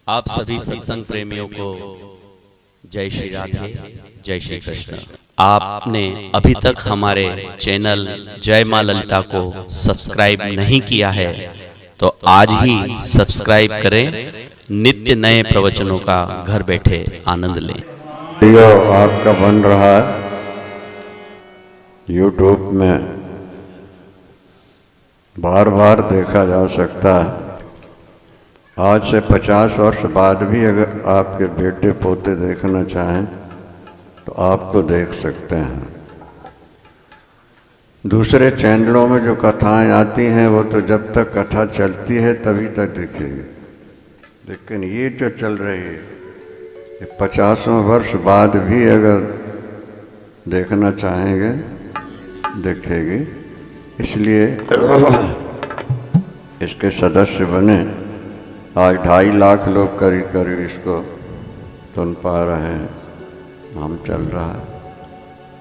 आप सभी सत्संग प्रेमियों को जय श्री राधे, जय श्री कृष्ण। आपने अभी तक हमारे चैनल जय मां ललिता को सब्सक्राइब नहीं किया है तो आज ही सब्सक्राइब करें। नित्य नए प्रवचनों का घर बैठे आनंद लें। वीडियो आपका बन रहा है YouTube में, बार बार देखा जा सकता है। आज से 50 वर्ष बाद भी अगर आपके बेटे पोते देखना चाहें तो आपको देख सकते हैं। दूसरे चैनलों में जो कथाएं आती हैं वो तो जब तक कथा चलती है तभी तक दिखेगी, लेकिन ये जो चल रही है 50 वर्ष बाद भी अगर देखना चाहेंगे देखेगी। इसलिए इसके सदस्य बने। आज 2.5 लाख लोग करीब इसको सुन पा रहे हैं। हम चल रहा है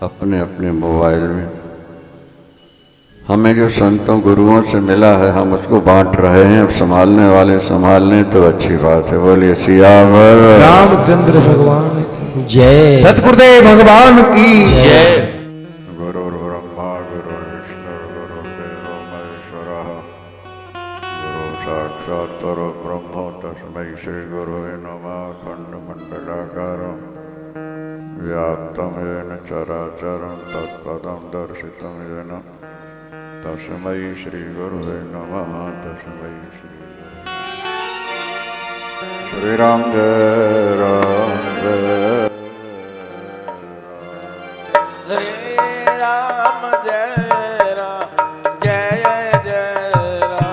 अपने अपने मोबाइल में। हमें जो संतों गुरुओं से मिला है हम उसको बांट रहे हैं। अब संभालने वाले संभाल लें तो अच्छी बात है। बोलिए सियावर रामचंद्र भगवान की जय, सतगुरुदेव भगवान की जय। गुरुर् ब्रह्मा गुरुर्विष्णु गुरुर्देवो महेश्वरः, गुरु साक्षात् परब्रह्म तस्मै श्री गुरुवे नमः। खण्डमण्डलाकारं व्याप्तं येन चराचरं तत्पदं दर्शितं येन तस्मै श्री गुरुवे नमः। तस्मै श्री राम जय राम जय हरे राम जय राम जय जय राम।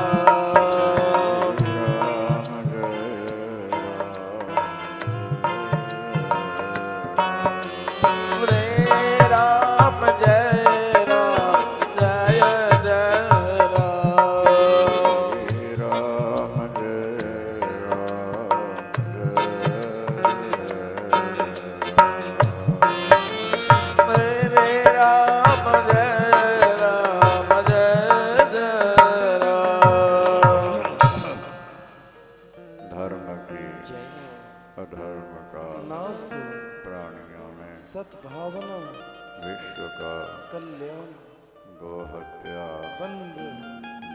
हरे राम जय राम जय जय अधर्म का नाश, प्राणियों में सद्भावना, विश्व का कल्याण, गो हत्या, बंद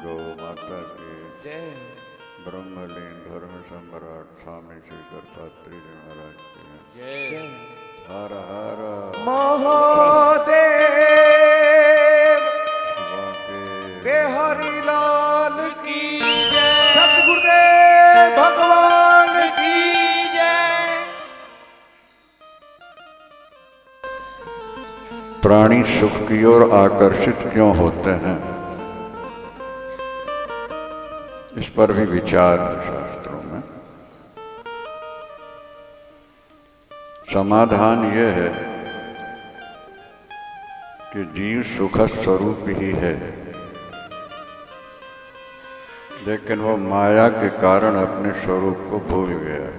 गौ माता की जय। ब्रह्मलीन धर्म सम्राट स्वामी श्री दत्तात्रेय जी महाराज की जय। हर हर महादेव शिवा के बिहारी लाल की जय, सतगुरुदेव भगवान की जय। प्राणी सुख की ओर आकर्षित क्यों होते हैं, इस पर भी विचार है शास्त्रों में। समाधान यह है कि जीव सुख स्वरूप ही है, लेकिन वो माया के कारण अपने स्वरूप को भूल गया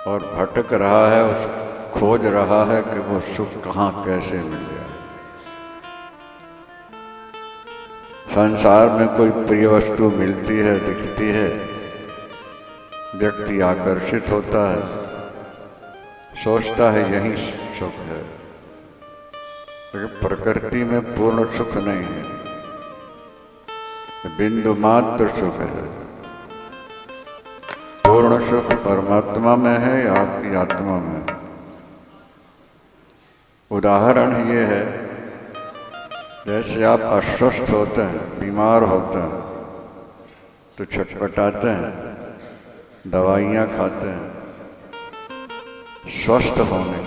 और भटक रहा है, उस खोज रहा है कि वो सुख कहाँ कैसे मिल जाए। संसार में कोई प्रिय वस्तु मिलती है, दिखती है, व्यक्ति आकर्षित होता है, सोचता है यही सुख है, लेकिन प्रकृति में पूर्ण सुख नहीं है, बिंदु मात्र सुख है। पूर्ण सुख परमात्मा में है या आपकी आत्मा में। उदाहरण ये है, जैसे आप अस्वस्थ होते हैं, बीमार होते हैं तो छटपटाते हैं, दवाइयाँ खाते हैं स्वस्थ होने।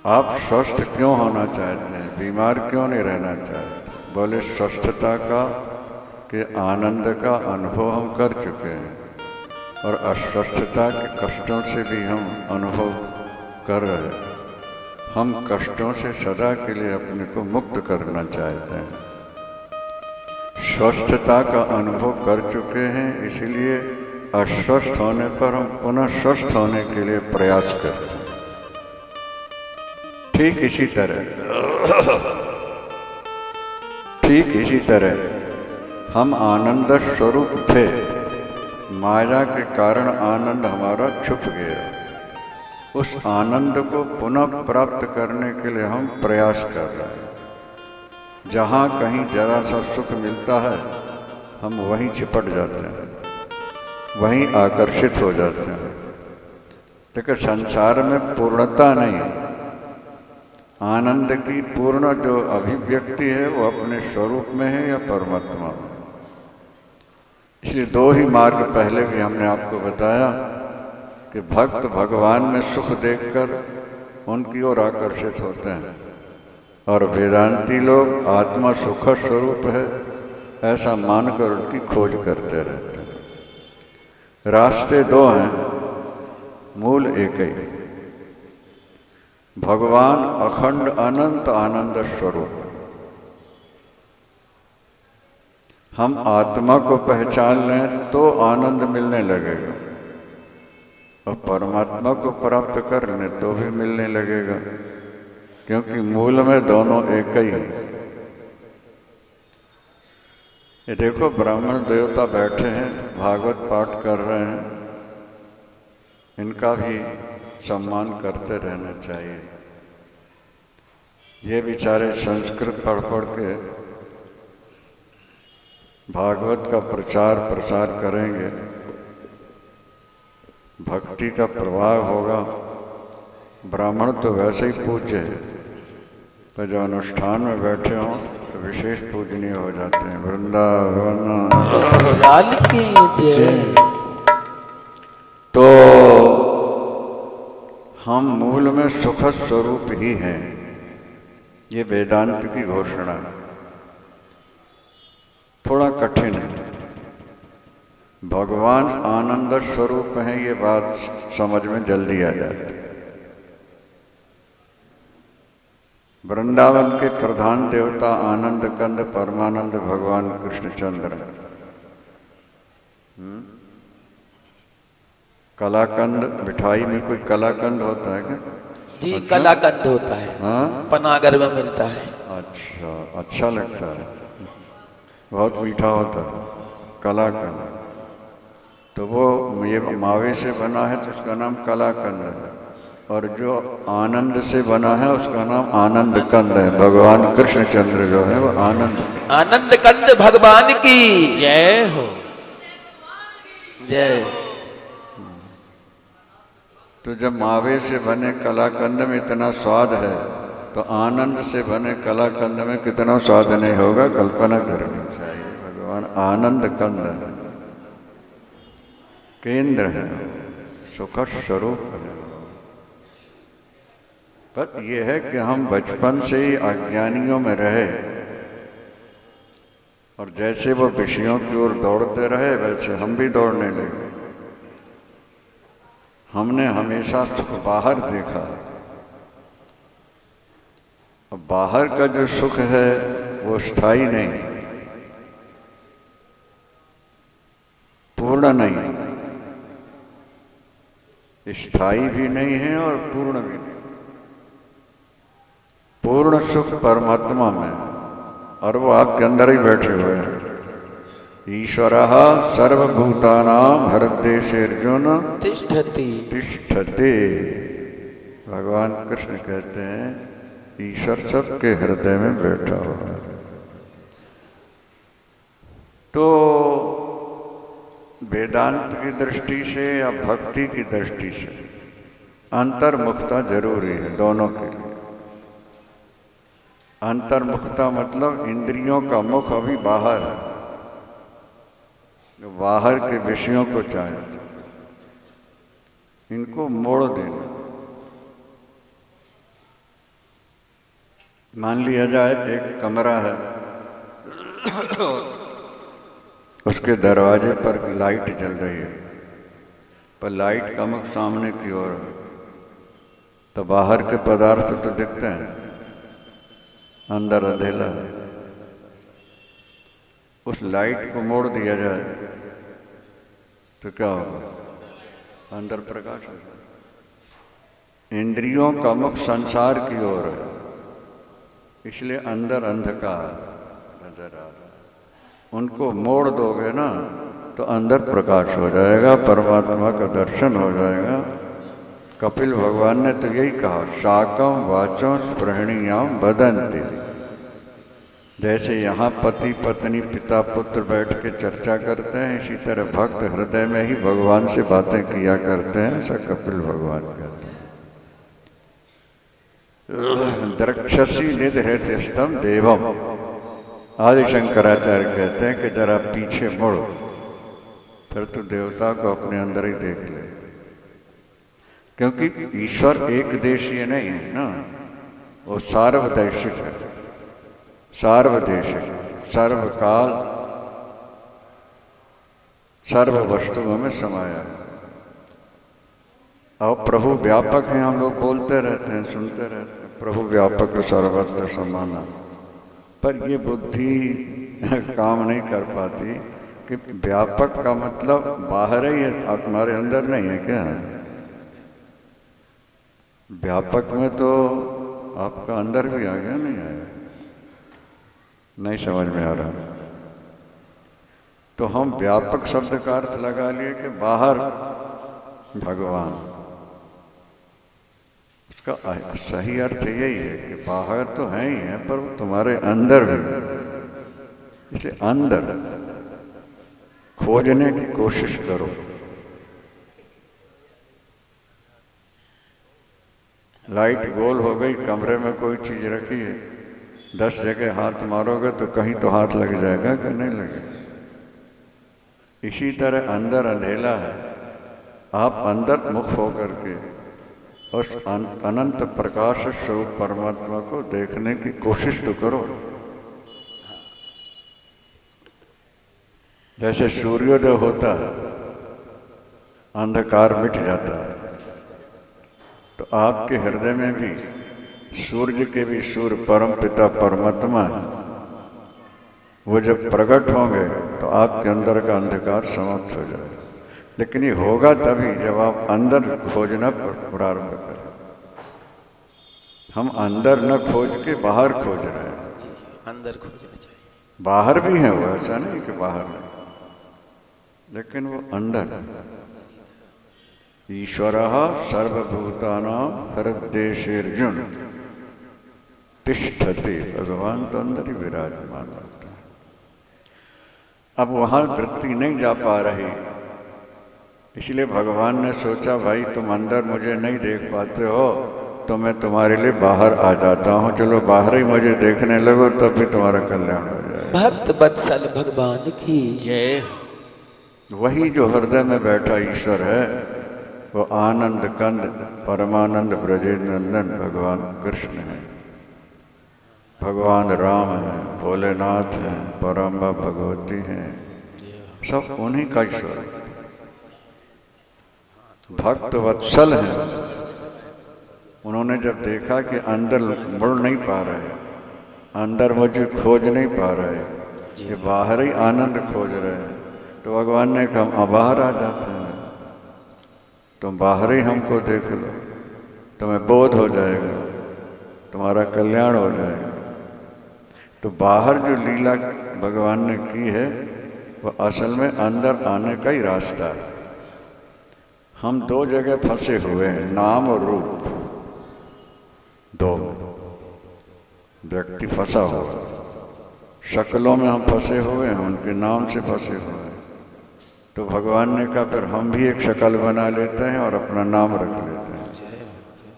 आप स्वस्थ क्यों होना चाहते हैं, बीमार क्यों नहीं रहना चाहते? बोले स्वस्थता का के आनंद का अनुभव हम कर चुके हैं और अस्वस्थता के कष्टों से भी हम अनुभव कर रहे हैं। हम कष्टों से सदा के लिए अपने को मुक्त करना चाहते हैं। स्वस्थता का अनुभव कर चुके हैं, इसलिए अस्वस्थ होने पर हम पुनः स्वस्थ होने के लिए प्रयास करते हैं। ठीक इसी तरह हम आनंद स्वरूप थे, माया के कारण आनंद हमारा छुप गया। उस आनंद को पुनः प्राप्त करने के लिए हम प्रयास कर रहे हैं। जहाँ कहीं जरा सा सुख मिलता है हम वहीं चिपट जाते हैं, वहीं आकर्षित हो जाते हैं। लेकिन संसार में पूर्णता नहीं है। आनंद की पूर्ण जो अभिव्यक्ति है वो अपने स्वरूप में है या परमात्मा में। इसलिए दो ही मार्ग पहले भी हमने आपको बताया कि भक्त भगवान में सुख देखकर उनकी ओर आकर्षित होते हैं, और वेदांती लोग आत्मा सुख स्वरूप है ऐसा मानकर उनकी खोज करते रहते हैं। रास्ते दो हैं, मूल एक ही। भगवान अखंड अनंत आनंद स्वरूप। हम आत्मा को पहचान लें तो आनंद मिलने लगेगा, और परमात्मा को प्राप्त कर लें तो भी मिलने लगेगा, क्योंकि मूल में दोनों एक ही है। ये देखो ब्राह्मण देवता बैठे हैं, भागवत पाठ कर रहे हैं, इनका भी सम्मान करते रहना चाहिए। ये बेचारे संस्कृत पढ़ पढ़ के भागवत का प्रचार प्रसार करेंगे, भक्ति का प्रभाव होगा। ब्राह्मण तो वैसे ही पूज्य है, पर जो अनुष्ठान में बैठे हों तो विशेष पूजनीय हो जाते हैं। वृंदावन लाल की जय। तो हम मूल में सुख स्वरूप ही हैं, ये वेदांत की घोषणा है। थोड़ा कठिन है। भगवान आनंद स्वरूप है, ये बात समझ में जल्दी आ जाती है। वृंदावन के प्रधान देवता आनंद कंद परमानंद भगवान कृष्णचंद्र। कलाकंद, मिठाई में कोई कलाकंद होता है क्या? जी अच्छा? कलाकंद होता है, हाँ, पनागर में मिलता है। अच्छा, अच्छा लगता है, बहुत मीठा होता है कलाकंद। तो वो ये मावे से बना है तो उसका नाम कलाकंद है, और जो आनंद से बना है उसका नाम आनंद कंद है। भगवान कृष्णचंद्र जो है वो आनंद कंद भगवान की जय हो, जय। तो जब मावे से बने कलाकंद में इतना स्वाद है तो आनंद से बने कलाकंद में कितना स्वाद नहीं होगा, कल्पना करनी चाहिए। भगवान आनंद कंद है, केंद्र है, सुख स्वरूप है। पर यह है कि हम बचपन से ही अज्ञानियों में रहे, और जैसे वो विषयों की ओर दौड़ते रहे वैसे हम भी दौड़ने लगे। हमने हमेशा सुख बाहर देखा, और बाहर का जो सुख है वो स्थायी नहीं, पूर्ण नहीं, स्थायी भी नहीं है और पूर्ण भी नहीं। पूर्ण सुख परमात्मा में, और वो आपके अंदर ही बैठे हुए हैं। ईश्वरः सर्वभूतानां हृदयेषु अर्जुन तिष्ठति। तिष्ठति। भगवान कृष्ण कहते हैं ईश्वर सबके हृदय में बैठा हुआ है। तो वेदांत की दृष्टि से या भक्ति की दृष्टि से अंतर्मुखता जरूरी है दोनों के लिए। अंतर्मुखता मतलब इंद्रियों का मुख अभी बाहर है, जो बाहर के विषयों को चाहे इनको मोड़ देना। मान लिया जाए एक कमरा है, उसके दरवाजे पर लाइट जल रही है, पर लाइट का मुख सामने की ओर है, तो बाहर के पदार्थ तो दिखते हैं, अंदर अंधेरा है। उस लाइट को मोड़ दिया जाए तो क्या होगा? अंदर प्रकाश होगा। इंद्रियों का मुख संसार की ओर है, इसलिए अंदर अंधकार नजर आ रहा है। उनको मोड़ दोगे ना तो अंदर प्रकाश हो जाएगा, परमात्मा का दर्शन हो जाएगा। कपिल भगवान ने तो यही कहा, शाकम वाचो स्पृहणीयाम वदन्ति। जैसे यहाँ पति पत्नी पिता पुत्र बैठ के चर्चा करते हैं, इसी तरह भक्त हृदय में ही भगवान से बातें किया करते हैं, ऐसा कपिल भगवान कहते हैं। द्रक्षसी निधृत्यस्तम देवम, आदि शंकराचार्य कहते हैं कि जरा पीछे मुड़ो, फिर तो देवता को अपने अंदर ही देख ले। क्योंकि ईश्वर एक देशीय नहीं है ना, वो सार्वदैशिक है, सार्वदेशिक, सर्वकाल सर्व वस्तुओं में समाया है। और प्रभु व्यापक हैं, हम लोग बोलते रहते हैं, सुनते रहते हैं, प्रभु व्यापक सर्वत्र समाना, पर ये बुद्धि काम नहीं कर पाती कि व्यापक का मतलब बाहर ही है, तुम्हारे अंदर नहीं है क्या? व्यापक में तो आपका अंदर भी आ गया, नहीं आया? नहीं समझ में आ रहा। तो हम व्यापक शब्द का अर्थ लगा लिए कि बाहर भगवान, उसका सही अर्थ यही है कि बाहर तो है ही है, पर वो तुम्हारे अंदर भी। इसे अंदर खोजने की कोशिश करो। लाइट गोल हो गई, कमरे में कोई चीज रखी है, 10 जगह हाथ मारोगे तो कहीं तो हाथ लग जाएगा कि नहीं लगेगा? इसी तरह अंदर अंधेला है, आप अंदर मुख होकर के उस अनंत प्रकाश स्वरूप परमात्मा को देखने की कोशिश तो करो। जैसे सूर्योदय होता है, अंधकार मिट जाता है, तो आपके हृदय में भी सूर्य के भी सूर्य परम पिता परमात्मा है, वो जब प्रकट होंगे तो आपके अंदर का अंधकार समाप्त हो जाएगा। लेकिन ये होगा तभी जब आप अंदर खोजना प्रारंभ करें। हम अंदर न खोज के बाहर खोज रहे हैं। अंदर खोजना चाहिए। बाहर भी है वो, ऐसा नहीं कि बाहर नहीं, लेकिन वो अंदर। ईश्वरः सर्वभूतानां हृदयेषु तिष्ठति, भगवान तो अंदर ही विराजमान होता है। अब वहां वृत्ति नहीं जा पा रही, इसलिए भगवान ने सोचा भाई तुम अंदर मुझे नहीं देख पाते हो तो मैं तुम्हारे लिए बाहर आ जाता हूँ, चलो बाहर ही मुझे देखने लगो, तब भी तुम्हारा कल्याण हो जाएगा। भक्त वत्सल भगवान की जय। वही जो हृदय में बैठा ईश्वर है वो आनंद कंद परमानंद ब्रजेंद्र नंदन भगवान कृष्ण है, भगवान राम है, भोलेनाथ है, परम्बा भगवती है, सब उन्हीं का ईश्वर है। भक्त वत्सल हैं। उन्होंने जब देखा कि अंदर मुड़ नहीं पा रहे, अंदर मुझे खोज नहीं पा रहे, ये बाहर ही आनंद खोज रहे हैं, तो भगवान ने कहा हम बाहर आ जाते हैं, तुम बाहर ही हमको देख लो, तुम्हें बोध हो जाएगा, तुम्हारा कल्याण हो जाएगा। तो बाहर जो लीला भगवान ने की है वो असल में अंदर आने का ही रास्ता है। हम दो जगह फंसे हुए हैं, नाम और रूप, दो व्यक्ति फंसा हुआ। शक्लों में हम फंसे हुए हैं, उनके नाम से फंसे हुए हैं। तो भगवान ने कहा फिर हम भी एक शक्ल बना लेते हैं और अपना नाम रख लेते हैं।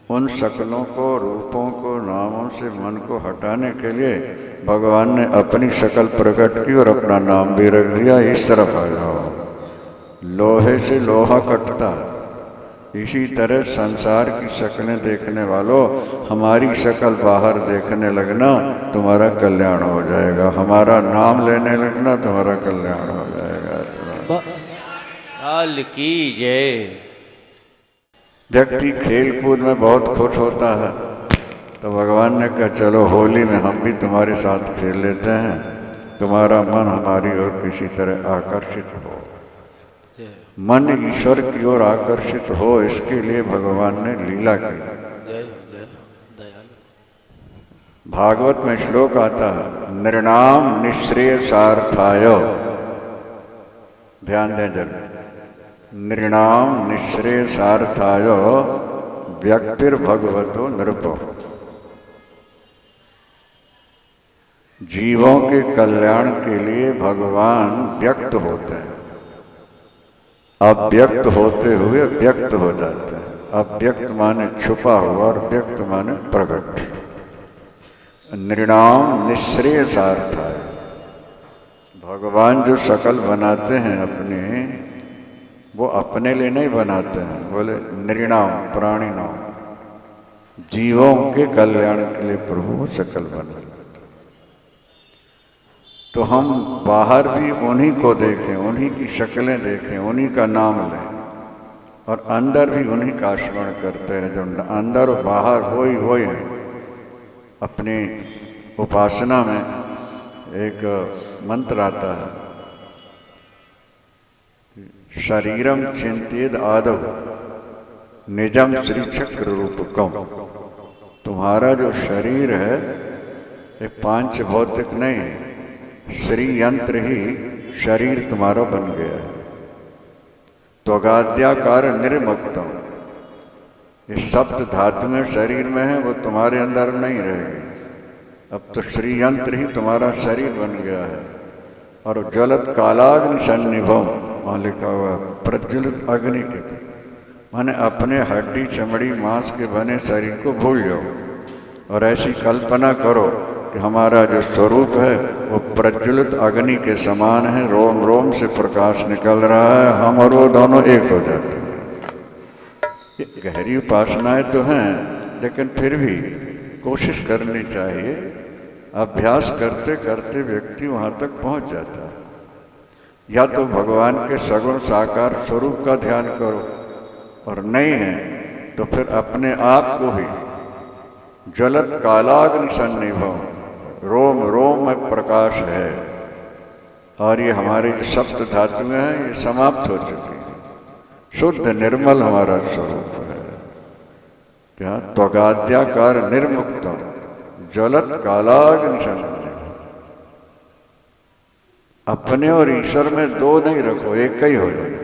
उन शक्लों को, रूपों को, नामों से मन को हटाने के लिए भगवान ने अपनी शक्ल प्रकट की और अपना नाम भी रख दिया, इस तरफ आ जाओ। लोहे से लोहा कटता, इसी तरह संसार की शक्लें देखने वालों हमारी शक्ल बाहर देखने लगना, तुम्हारा कल्याण हो जाएगा। हमारा नाम लेने लगना, तुम्हारा कल्याण हो जाएगा। काल की जय। व्यक्ति खेल कूद में बहुत खुश होता है, तो भगवान ने कहा चलो होली में हम भी तुम्हारे साथ खेल लेते हैं, तुम्हारा मन हमारी ओर किसी तरह आकर्षित हो। मन ईश्वर की ओर आकर्षित हो, इसके लिए भगवान ने लीला की। भागवत में श्लोक आता है, नृणाम निःश्रेयसार्थाय, ध्यान दें जरूर, नृणाम निःश्रेयसार्थाय व्यक्तिर्भगवतो नृपो, जीवों के कल्याण के लिए भगवान व्यक्त होते हैं, अव्यक्त होते हुए व्यक्त हो जाते हैं। अव्यक्त माने छुपा हुआ और व्यक्त माने प्रकट। नृणाम निःश्रेयसार्थाय, भगवान जो शकल बनाते हैं अपने, वो अपने लिए नहीं बनाते हैं, बोले नृणाम प्राणी नाम, जीवों के कल्याण के लिए प्रभु शकल बनाते। तो हम बाहर भी उन्हीं को देखें, उन्हीं की शक्लें देखें, उन्हीं का नाम लें, और अंदर भी उन्हीं का स्मरण करते हैं। जो अंदर और बाहर वही हैं। अपनी उपासना में एक मंत्र आता है, शरीरम चिंतेद आदौ निजम श्री चक्र रूपकम। तुम्हारा जो शरीर है ये पांच भौतिक नहीं है, श्री यंत्र ही शरीर तुम्हारा बन गया है। त्वगाद्याकार निर्मुक्तम, ये सप्त धातुएं शरीर में है, वो तुम्हारे अंदर नहीं रहेगी। अब तो श्री यंत्र ही तुम्हारा शरीर बन गया है। और ज्वलत कालाग्नि सन्निभम, वहाँ लिखा हुआ प्रज्वलित अग्नि के, माने अपने हड्डी चमड़ी मांस के बने शरीर को भूल जाओ और ऐसी कल्पना करो कि हमारा जो स्वरूप है वो प्रज्वलित अग्नि के समान है, रोम रोम से प्रकाश निकल रहा है, हम और वो दोनों एक हो जाते हैं। गहरी उपासनाएं तो हैं, लेकिन फिर भी कोशिश करनी चाहिए। अभ्यास करते करते व्यक्ति वहाँ तक पहुँच जाता है। या तो भगवान के सगुण साकार स्वरूप का ध्यान करो, और नहीं है तो फिर अपने आप को ही ज्वलत कालाग्नि सन्निभम, रोम रोम में प्रकाश है। और ये हमारी जो सप्त धातुएं हैं ये समाप्त हो चुकी हैं, शुद्ध निर्मल हमारा स्वरूप है। क्या त्वगाद्याकार निर्मुक्तम ज्वलत कालाग्नि सन्निभम। अपने और ईश्वर में दो नहीं रखो, एक ही हो जाए।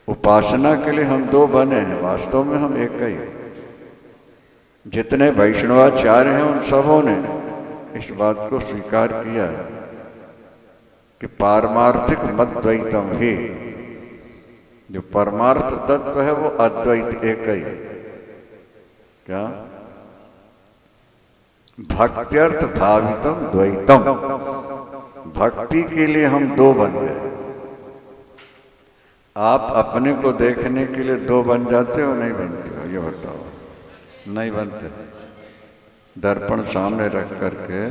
उपासना के लिए हम दो बने हैं, वास्तव में हम एक ही हैं। जितने वैष्णवाचार्य हैं उन सबों ने इस बात को स्वीकार किया है कि पारमार्थिक मद्वैतम ही, जो परमार्थ तत्व है वो अद्वैत एक ही है। क्या भक्त्यर्थ भावितम द्वैतम, भक्ति के लिए हम दो बन गए। आप अपने को देखने के लिए दो बन जाते हो, नहीं बनते हो? ये बताओ। नहीं बनते। दर्पण सामने रख करके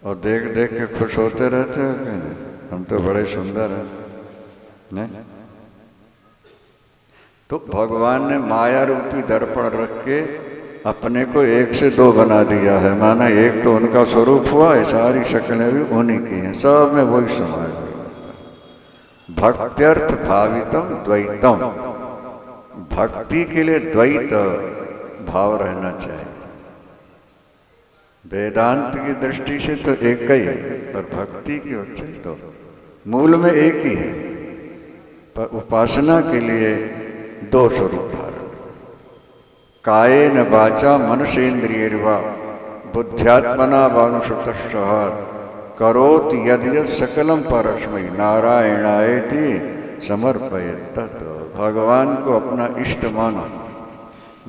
और देख देख के खुश होते रहते हो कि नहीं? हम तो बड़े सुंदर हैं, नहीं? तो भगवान ने माया रूपी दर्पण रख के अपने को एक से दो बना दिया है। माना एक तो उनका स्वरूप हुआ, ये सारी शक्लें भी उन्हीं की हैं, सब में वही समाया हुआ। भक्त्यर्थ भावितम द्वैतम, भक्ति के लिए द्वैत भाव रहना चाहिए। वेदांत की दृष्टि से तो एक ही है, पर भक्ति की ओर से तो मूल में एक ही है, पर उपासना के लिए दो स्वरूप धारण। कायेन वाचा मनसेन्द्रियैर्वा बुद्ध्यात्मना वानुसुतश्चहात् करोति यद्यत् सकलम परस्मै नारायणायेति समर्पयेत् तत्। भगवान को अपना इष्ट मानो।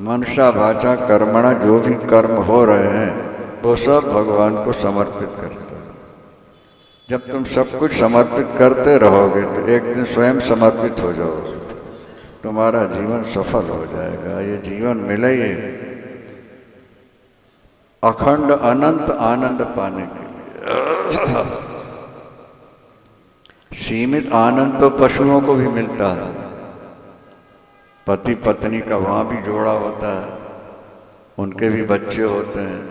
मनसा वाचा कर्मणा, जो भी कर्म हो रहे हैं वो सब भगवान को समर्पित करते हैं। जब तुम सब कुछ समर्पित करते रहोगे तो एक दिन स्वयं समर्पित हो जाओगे, तुम्हारा जीवन सफल हो जाएगा। ये जीवन मिले ही अखंड अनंत आनंद पाने के लिए। सीमित आनंद तो पशुओं को भी मिलता है, पति पत्नी का वहाँ भी जोड़ा होता है, उनके भी बच्चे होते हैं,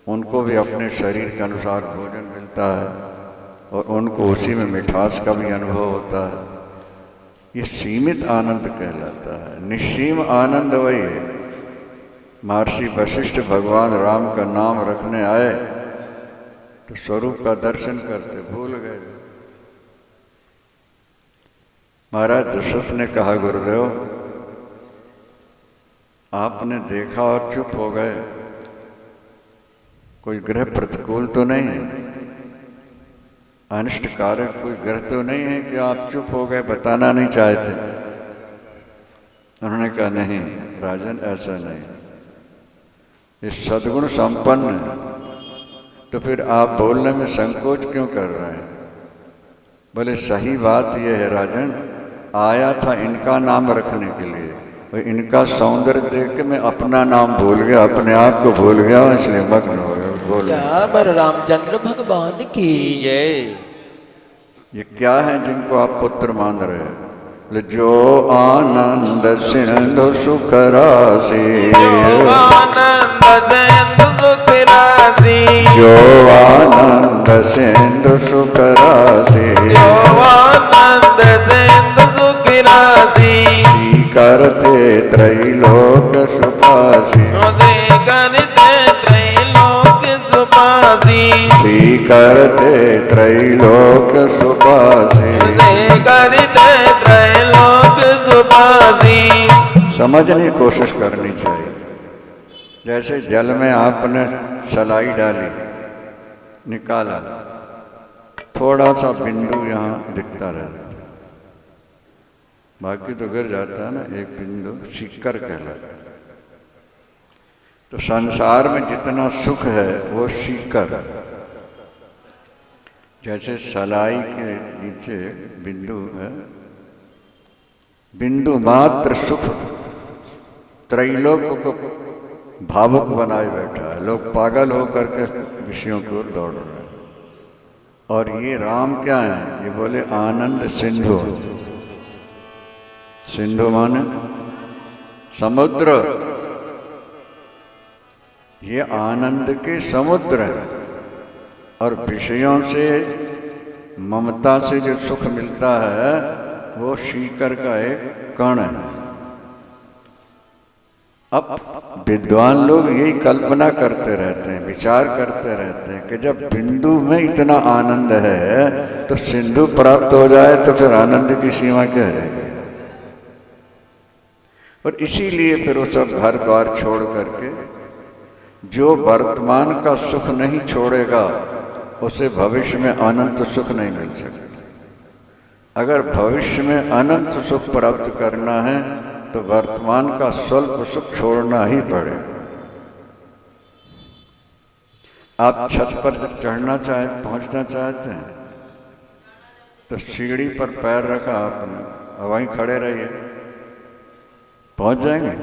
उनको भी अपने शरीर के अनुसार भोजन मिलता है और उनको उसी में मिठास का भी अनुभव होता है। ये सीमित आनंद कहलाता है। निस्सीम आनंद वही है महर्षि वशिष्ठ भगवान राम का नाम रखने आए तो स्वरूप का दर्शन करते भूल गए। महाराज दशरथ ने कहा, गुरुदेव आपने देखा और चुप हो गए, कोई ग्रह प्रतिकूल तो नहीं है, अनिष्ट कारक कोई ग्रह तो नहीं है कि आप चुप हो गए, बताना नहीं चाहते? उन्होंने कहा, नहीं राजन, ऐसा नहीं, ये सद्गुण संपन्न है, तो फिर आप बोलने में संकोच क्यों कर रहे हैं? बोले, सही बात यह है राजन, आया था इनका नाम रखने के लिए, और इनका सौंदर्य देख के मैं अपना नाम भूल गया, अपने आप को भूल गया, इसलिए मग्न हो गया। बोले, श्याम रामचंद्र भगवान की जय। ये क्या है जिनको आप पुत्र मान रहे हैं? बोले, जो आनंद सिंधु सुख राशि, जो आनंद सिंधु सुख राशि, करते त्रैलोक सुपासी, करते त्रैलोक सुपासी। समझने की कोशिश करनी चाहिए। जैसे जल में आपने सलाई डाली, निकाला, थोड़ा सा बिंदु यहाँ दिखता रहता है, बाकी तो गिर जाता है ना, एक बिंदु शिकर कहलाता है। तो संसार में जितना सुख है वो शिकर, जैसे सलाई के नीचे बिंदु है, बिंदु मात्र सुख त्रैलोक को भावुक बनाए बैठा है। लोग पागल होकर के विषयों की ओर दौड़ रहे हैं। और ये राम क्या है? ये बोले आनंद सिंधु। सिंधु माने समुद्र, ये आनंद के समुद्र है। और विषयों से ममता से जो सुख मिलता है वो शीकर का एक कण है। अब विद्वान लोग यही कल्पना करते रहते हैं, विचार करते रहते हैं कि जब बिंदु में इतना आनंद है तो सिंधु प्राप्त हो जाए तो फिर आनंद की सीमा क्या रहेगी। और इसीलिए फिर वो सब घर द्वार छोड़ करके, जो वर्तमान का सुख नहीं छोड़ेगा उसे भविष्य में अनंत सुख नहीं मिल सकता। अगर भविष्य में अनंत सुख प्राप्त करना है तो वर्तमान का स्वल्प सुख छोड़ना ही पड़ेगा। आप छत पर जब चढ़ना पहुंचना चाहते हैं तो सीढ़ी पर पैर रखा आपने और वहीं खड़े रहिए, पहुंच जाएंगे।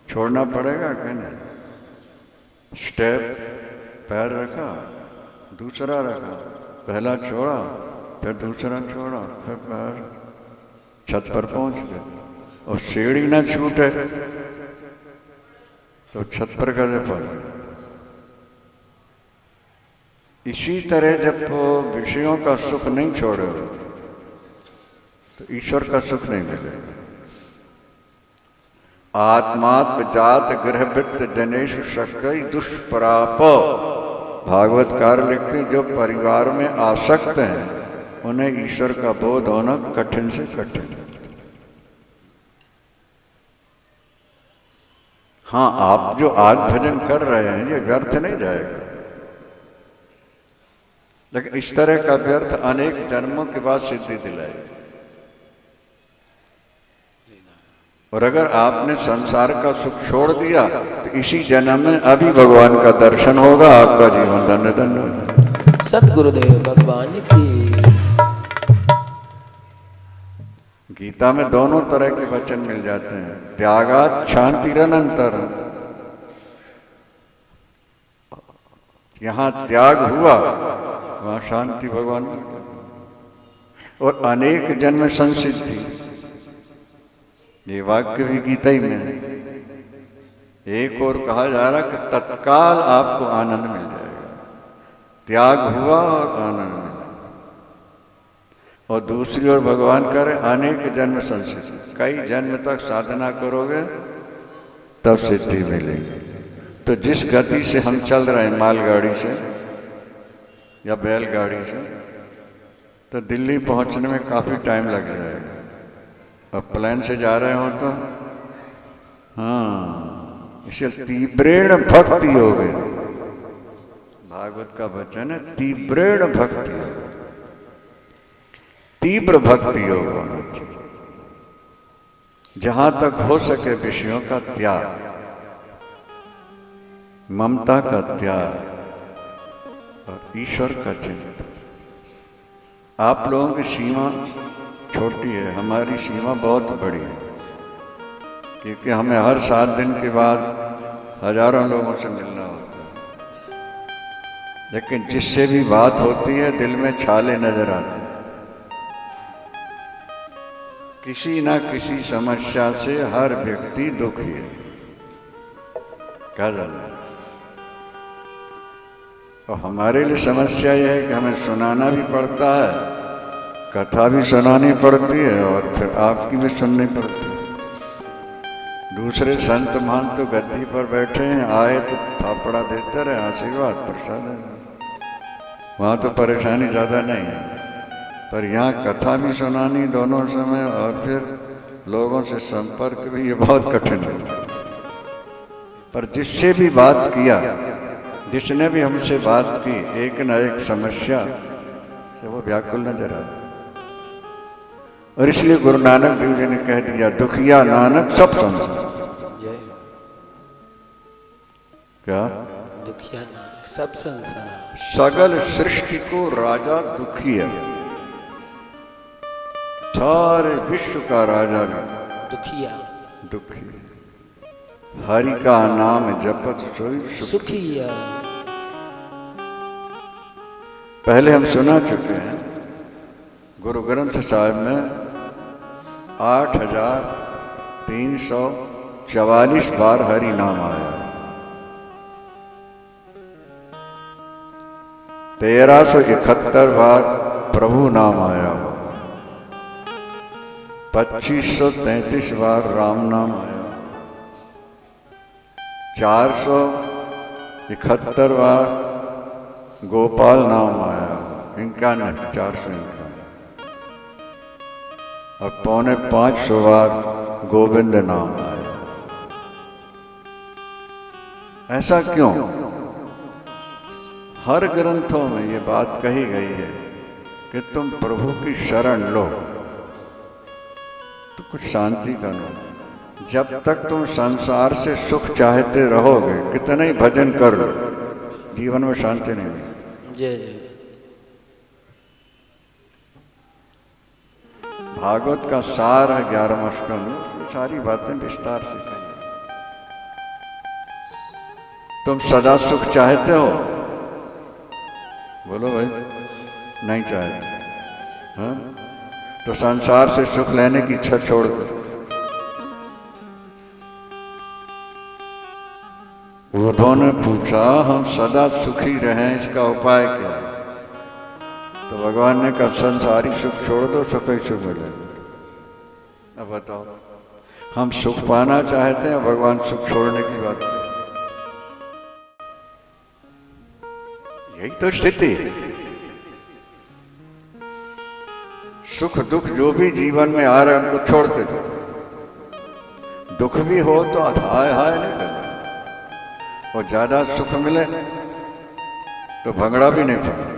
छोड़ना पड़ेगा क्या? नहीं। स्टेप पैर रखा, दूसरा रखा, पहला छोड़ा, फिर दूसरा छोड़ा, फिर पैर, छत पर पहुंच गए। और सीढ़ी ना छूटे तो छत पर कैसे पहुंचे? इसी तरह जब वो विषयों का सुख नहीं छोड़े तो ईश्वर का सुख नहीं मिलेगा। आत्मात्म जात गृहवृत्त जनेषु शक्य दुष्प्राप। भागवतकार लिखते हैं, जो परिवार में आसक्त हैं उन्हें ईश्वर का बोध होना कठिन से कठिन। हाँ, आप जो आज भजन कर रहे हैं ये व्यर्थ नहीं जाएगा, लेकिन इस तरह का व्यर्थ अनेक जन्मों के बाद सिद्धि दिलाएगा। और अगर आपने संसार का सुख छोड़ दिया तो इसी जन्म में अभी भगवान का दर्शन होगा, आपका जीवन धन्य धन्य होगा। सतगुरुदेव भगवान की। गीता में दोनों तरह के वचन मिल जाते हैं। त्यागात शांतिरनंतर, यहां त्याग हुआ वहां शांति भगवान। और अनेक जन्म संसिद्धि, ये वाक्य भी गीता ही में है। एक और कहा जा रहा कि तत्काल आपको आनंद मिल जाएगा, त्याग हुआ और आनंद मिला। और दूसरी ओर भगवान करे अनेक जन्म संसिद्धि, कई जन्म तक साधना करोगे तब सिद्धि मिलेगी। तो जिस गति से हम चल रहे हैं मालगाड़ी से या बैलगाड़ी से, तो दिल्ली पहुंचने में काफ़ी टाइम लग जाएगा। अब प्लेन से जा रहे हो तो हाँ, इसे तीव्रेण भक्ति योग, भागवत का वचन है, तीव्रेण भक्ति योग, तीव्र भक्ति योग होना चाहिए। जहां तक हो सके विषयों का त्याग, ममता का त्याग और ईश्वर का चिंतन। आप लोगों की सीमा छोटी है, हमारी सीमा बहुत बड़ी है, क्योंकि हमें हर 7 दिन के बाद हजारों लोगों से मिलना होता है। लेकिन जिससे भी बात होती है दिल में छाले नजर आते हैं। किसी ना किसी समस्या से हर व्यक्ति दुखी है, क्या जानना। और हमारे लिए समस्या यह है कि हमें सुनाना भी पड़ता है, कथा भी सुनानी पड़ती है और फिर आपकी भी सुननी पड़ती है। दूसरे संत महान तो गद्दी पर बैठे हैं, आए तो थापड़ा देते रहे, आशीर्वाद प्रसाद है, वहाँ तो परेशानी ज़्यादा नहीं है। पर यहाँ कथा भी सुनानी दोनों समय और फिर लोगों से संपर्क भी, ये बहुत कठिन है। पर जिससे भी बात किया, जिसने भी हमसे बात की, एक न एक समस्या से वो व्याकुल नजर आता। और इसलिए गुरु नानक देव जी ने कह दिया, दुखिया नानक सब संसार। क्या? दुखिया नानक सब संसार। सगल सृष्टि को राजा दुखी है, सारे विश्व का राजा भी दुखिया दुखी। हरि का नाम जपत सोई सुखिया। पहले हम सुना चुके हैं, गुरु ग्रंथ साहिब में 8344 बार हरि नाम आया, 1371 बार प्रभु नाम आया, 2533 बार राम नाम आया, 471 बार गोपाल नाम आया, 451 और 450 बार गोविंद नाम आया। ऐसा क्यों? हर ग्रंथों में ये बात कही गई है कि तुम प्रभु की शरण लो तो कुछ शांति का लो। जब तक तुम संसार से सुख चाहते रहोगे, कितना ही भजन कर लो, जीवन में शांति नहीं मिलेगी। जय। भागवत का सार है 11वां स्कंद, उसमें सारी बातें विस्तार से कही। तुम सदा सुख चाहते हो? बोलो भाई, नहीं चाहते? हाँ, तो संसार से सुख लेने की इच्छा छोड़ दो। उन्होंने पूछा, हम सदा सुखी रहें, इसका उपाय क्या है? तो भगवान ने कहा, संसारी सुख छोड़ दो, सुख ही सुख मिलेगा। अब बताओ, हम सुख पाना चाहते हैं, भगवान सुख छोड़ने की बात करते। यही तो स्थिति है। सुख दुख जो भी जीवन में आ रहा है उनको छोड़ते दो। दुख भी हो तो हाय हाय नहीं करना, और ज्यादा सुख मिले तो भंगड़ा भी नहीं पड़े।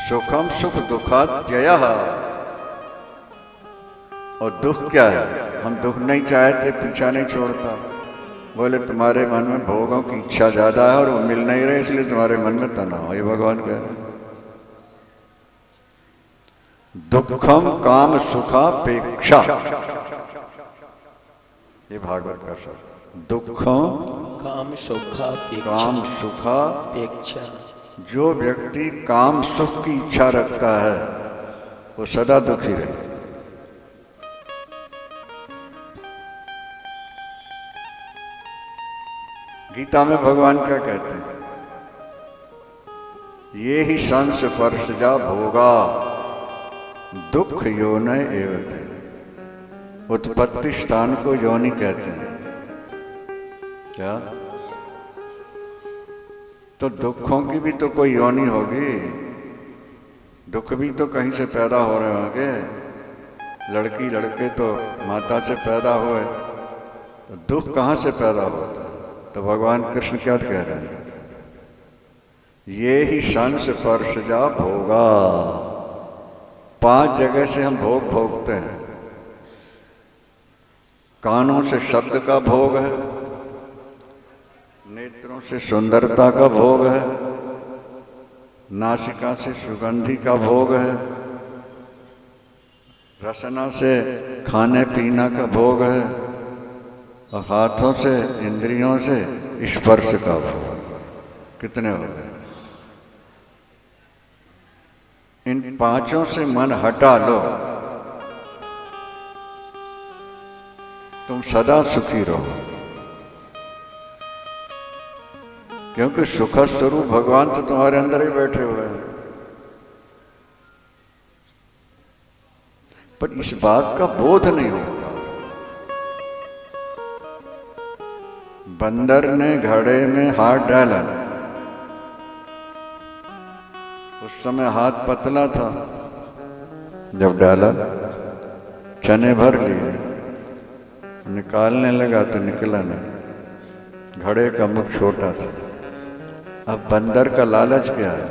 सुखम सुख दुखात जया। और दुख क्या है? हम दुख नहीं चाहते, पीछा नहीं छोड़ता। बोले तुम्हारे मन में भोगों की इच्छा ज्यादा है और वो मिल नहीं रहे, इसलिए तुम्हारे मन में तनाव। ये भगवान कह रहे हैं। दुखम काम सुखापेक्षा, ये भागवत का शब्द। दुखम काम सुखापेक्षा। काम सुखापेक्षा। पेक्षा। जो व्यक्ति काम सुख की इच्छा रखता है वो सदा दुखी रहे। गीता में भगवान क्या कहते हैं? ये ही संस्पर्शजा भोगा दुख योनय एवते। उत्पत्ति स्थान को योनि कहते हैं। क्या? तो दुखों की भी तो कोई योनि होगी, दुख भी तो कहीं से पैदा हो रहे होंगे। लड़की लड़के तो माता से पैदा हुए, तो दुख कहाँ से पैदा होता है? तो भगवान कृष्ण क्या कह रहे हैं? ये ही संस परसजा भोगा। 5 जगह से हम भोग भोगते हैं। कानों से शब्द का भोग है, नेत्रों से सुंदरता का भोग है, नासिका से सुगंधि का भोग है, रसना से खाने पीना का भोग है, और हाथों से इंद्रियों से स्पर्श का भोग। कितने हो गए? इन 5 से मन हटा लो, तुम सदा सुखी रहो। क्योंकि सुख स्वरूप भगवान तो तुम्हारे अंदर ही बैठे हुए हैं। पर इस बात का बोध नहीं होता। बंदर ने घड़े में हाथ डाला, उस समय हाथ पतला था, जब डाला चने भर लिए, निकालने लगा तो निकला नहीं। घड़े का मुख छोटा था। अब बंदर का लालच क्या है?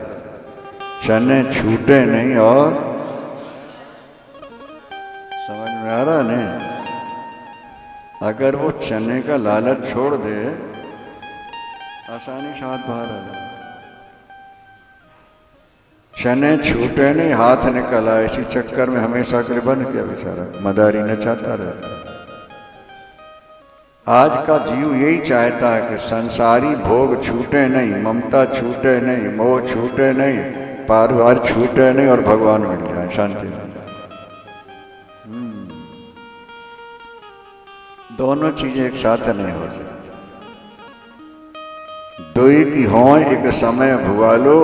चने छूटे नहीं, और समझ में आ रहा नहीं? अगर वो चने का लालच छोड़ दे, आसानी से हाथ बाहर आ जाए। चने छूटे नहीं, हाथ निकल आए। इसी चक्कर में हमेशा के लिए बन गया बेचारा, मदारी न चाहता रहता। आज का जीव यही चाहता है कि संसारी भोग छूटे नहीं, ममता छूटे नहीं, मोह छूटे नहीं, पारिवार छूटे नहीं, और भगवान मिल जाए, शांति मिल जाए। दोनों चीजें एक साथ नहीं हो सकती। दुई की हो एक समय भुआलो,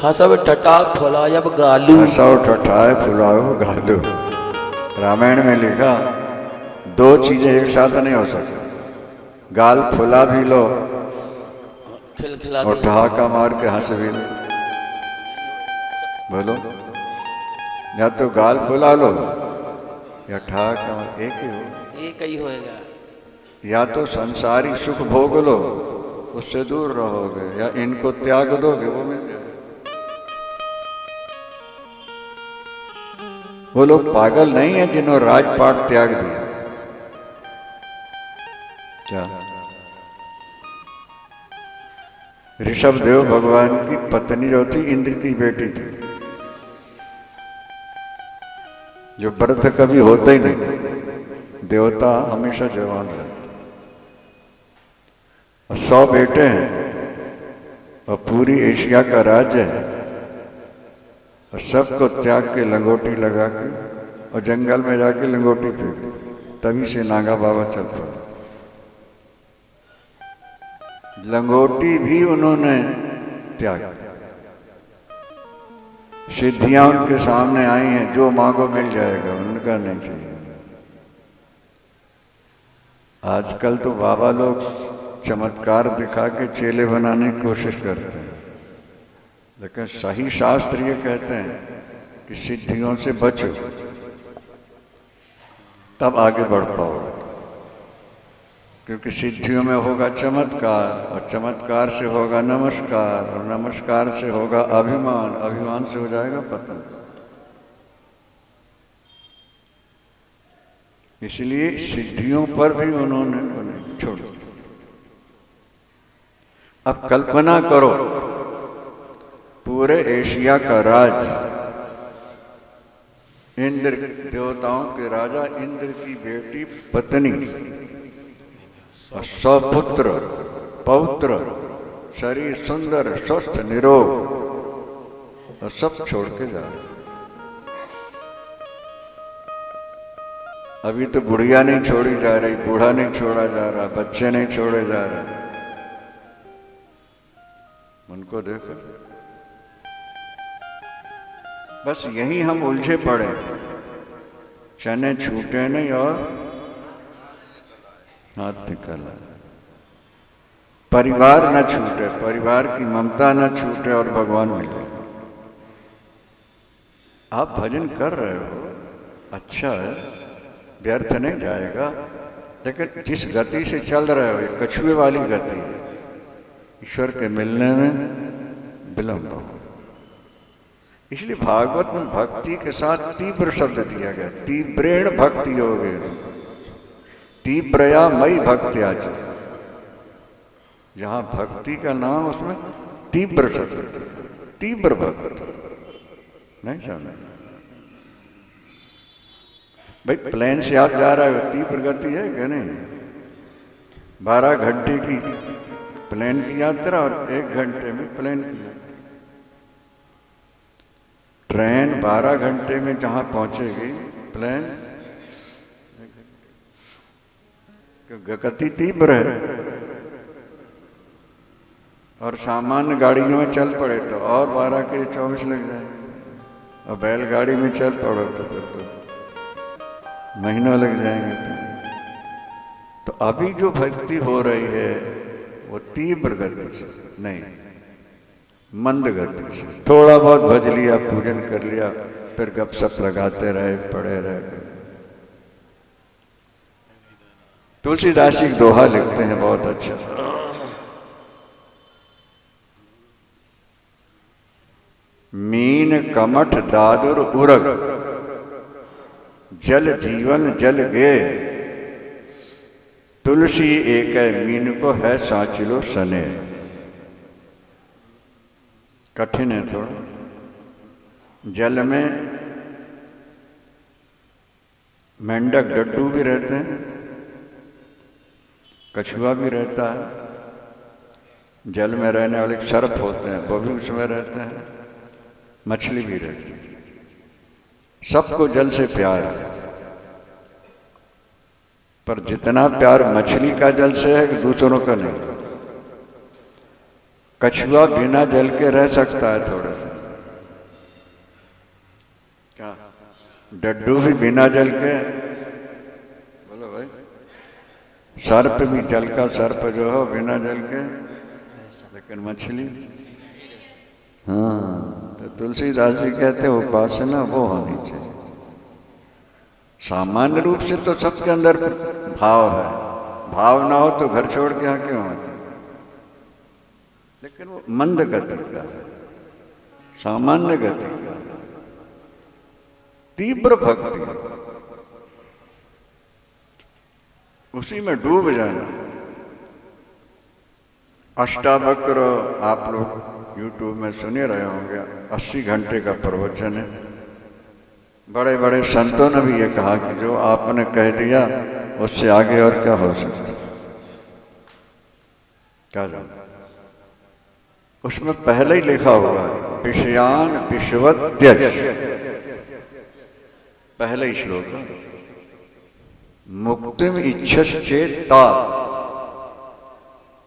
हसब ठटा फुलायब गालू। हसब ठठाए फुलाओ गालू। रामायण में लिखा, 2 चीजें एक साथ नहीं हो सकती। गाल फुला भी लो खिलखिला और ठहाका मार के हंस भी लो। बोलो, या तो गाल फुला लो या ठहाका मार, एक ही हो। एक ही होएगा। या तो संसारी सुख भोग लो, उससे दूर रहोगे, या इनको त्याग दोगे, वो मिल जाए। वो लोग पागल नहीं है जिन्होंने राजपाट त्याग दिया। क्या? ऋषभ देव भगवान की पत्नी जो थी, इंद्र की बेटी थी, जो व्रत कभी होता ही नहीं। देवता हमेशा जवान रहते, और 100 बेटे हैं, और पूरी एशिया का राज्य है, और सबको त्याग के लंगोटी लगा के, और जंगल में जाके लंगोटी फेंक। तभी से नागा बाबा चल पड़ा। लंगोटी भी उन्होंने त्याग। सिद्धियां उनके सामने आई हैं, जो मांगो मिल जाएगा, उनका नहीं चाहिए। आजकल तो बाबा लोग चमत्कार दिखा के चेले बनाने की कोशिश करते हैं, लेकिन सही शास्त्र ये कहते हैं कि सिद्धियों से बचो, तब आगे बढ़ पाओगे। क्योंकि सिद्धियों में होगा चमत्कार, और चमत्कार से होगा नमस्कार, और नमस्कार से होगा अभिमान, अभिमान से हो जाएगा पतन। इसलिए सिद्धियों पर भी उन्होंने छोड़ दिया। अब कल्पना करो, पूरे एशिया का राज, इंद्र देवताओं के राजा इंद्र की बेटी पत्नी, और 100 पुत्र पौत्र, शरीर सुंदर स्वस्थ निरोग, और सब छोड़ के जा रहे। अभी तो बुढ़िया नहीं छोड़ी जा रही, बूढ़ा नहीं छोड़ा जा रहा, बच्चे नहीं छोड़े जा रहे। उनको देखो, बस यही हम उलझे पड़े। चने छूटे नहीं और हाथ निकल आए। परिवार न छूटे, परिवार की ममता न छूटे और भगवान मिले। आप भजन कर रहे हो, अच्छा है, व्यर्थ नहीं जाएगा, लेकिन जिस गति से चल रहे हो ये कछुए वाली गति है, ईश्वर के मिलने में विलंब हो। इसलिए भागवत में भक्ति के साथ तीव्र शब्द दिया गया, तीव्रेण भक्ति योगे, तीव्रया मई भक्ति आज। जहां भक्ति का नाम उसमें तीव्र शब्द, तीव्र भक्ति नहीं समझ। भाई प्लेन से आप जा रहे हो, तीव्र गति है क्या नहीं? 12 घंटे की प्लेन की यात्रा और 1 घंटे में प्लेन की यात्रा। ट्रेन 12 घंटे में जहां पहुंचेगी, प्लेन गति तीव्र है। और सामान्य गाड़ियों में चल पड़े तो और 12 के 24 लग जाएंगे, और बैलगाड़ी में चल पड़ो तो फिर तो महीनों लग जाएंगे। तो अभी जो भक्ति हो रही है वो तीव्र गति से नहीं, मंद गति से। थोड़ा बहुत भज लिया, पूजन कर लिया, फिर गपशप लगाते रहे, पड़े रहे। तुलसीदास जी दोहा लिखते हैं बहुत अच्छा, मीन कमठ दादुर उरग, जल जीवन जल गे, तुलसी एक मीन को है साचिलो सने। कठिन है थोड़ा। जल में मेंढक डड्डू भी रहते हैं, कछुआ भी रहता है, जल में रहने वाले सर्प होते हैं वो भी उसमें रहते हैं, मछली भी रहती है। सबको जल से प्यार है, पर जितना प्यार मछली का जल से है दूसरों का नहीं। कछुआ बिना जल के रह सकता है थोड़ा सा, क्या डड्डू भी बिना जल के, बोलो भाई, सर्प भी जल का सर्प जो हो बिना जल के, लेकिन मछली, हाँ। तो तुलसीदास जी कहते हैं उपासना वो होनी चाहिए। सामान्य रूप से तो सबके अंदर भाव है, भाव ना हो तो घर छोड़ के यहाँ क्यों आते, लेकिन वो मंद गति का, सामान्य गति का, तीव्र भक्ति, उसी में डूब जाना। अष्टावक्र आप लोग YouTube में सुने रहे होंगे, 80 घंटे का प्रवचन है। बड़े बड़े संतों ने भी ये कहा कि जो आपने कह दिया उससे आगे और क्या हो सकता, क्या जाना। उसमें पहले ही लिखा हुआ है विषयान विश्वत त्यज, पहले ही श्लोक, मुक्तिम इच्छश्चेता।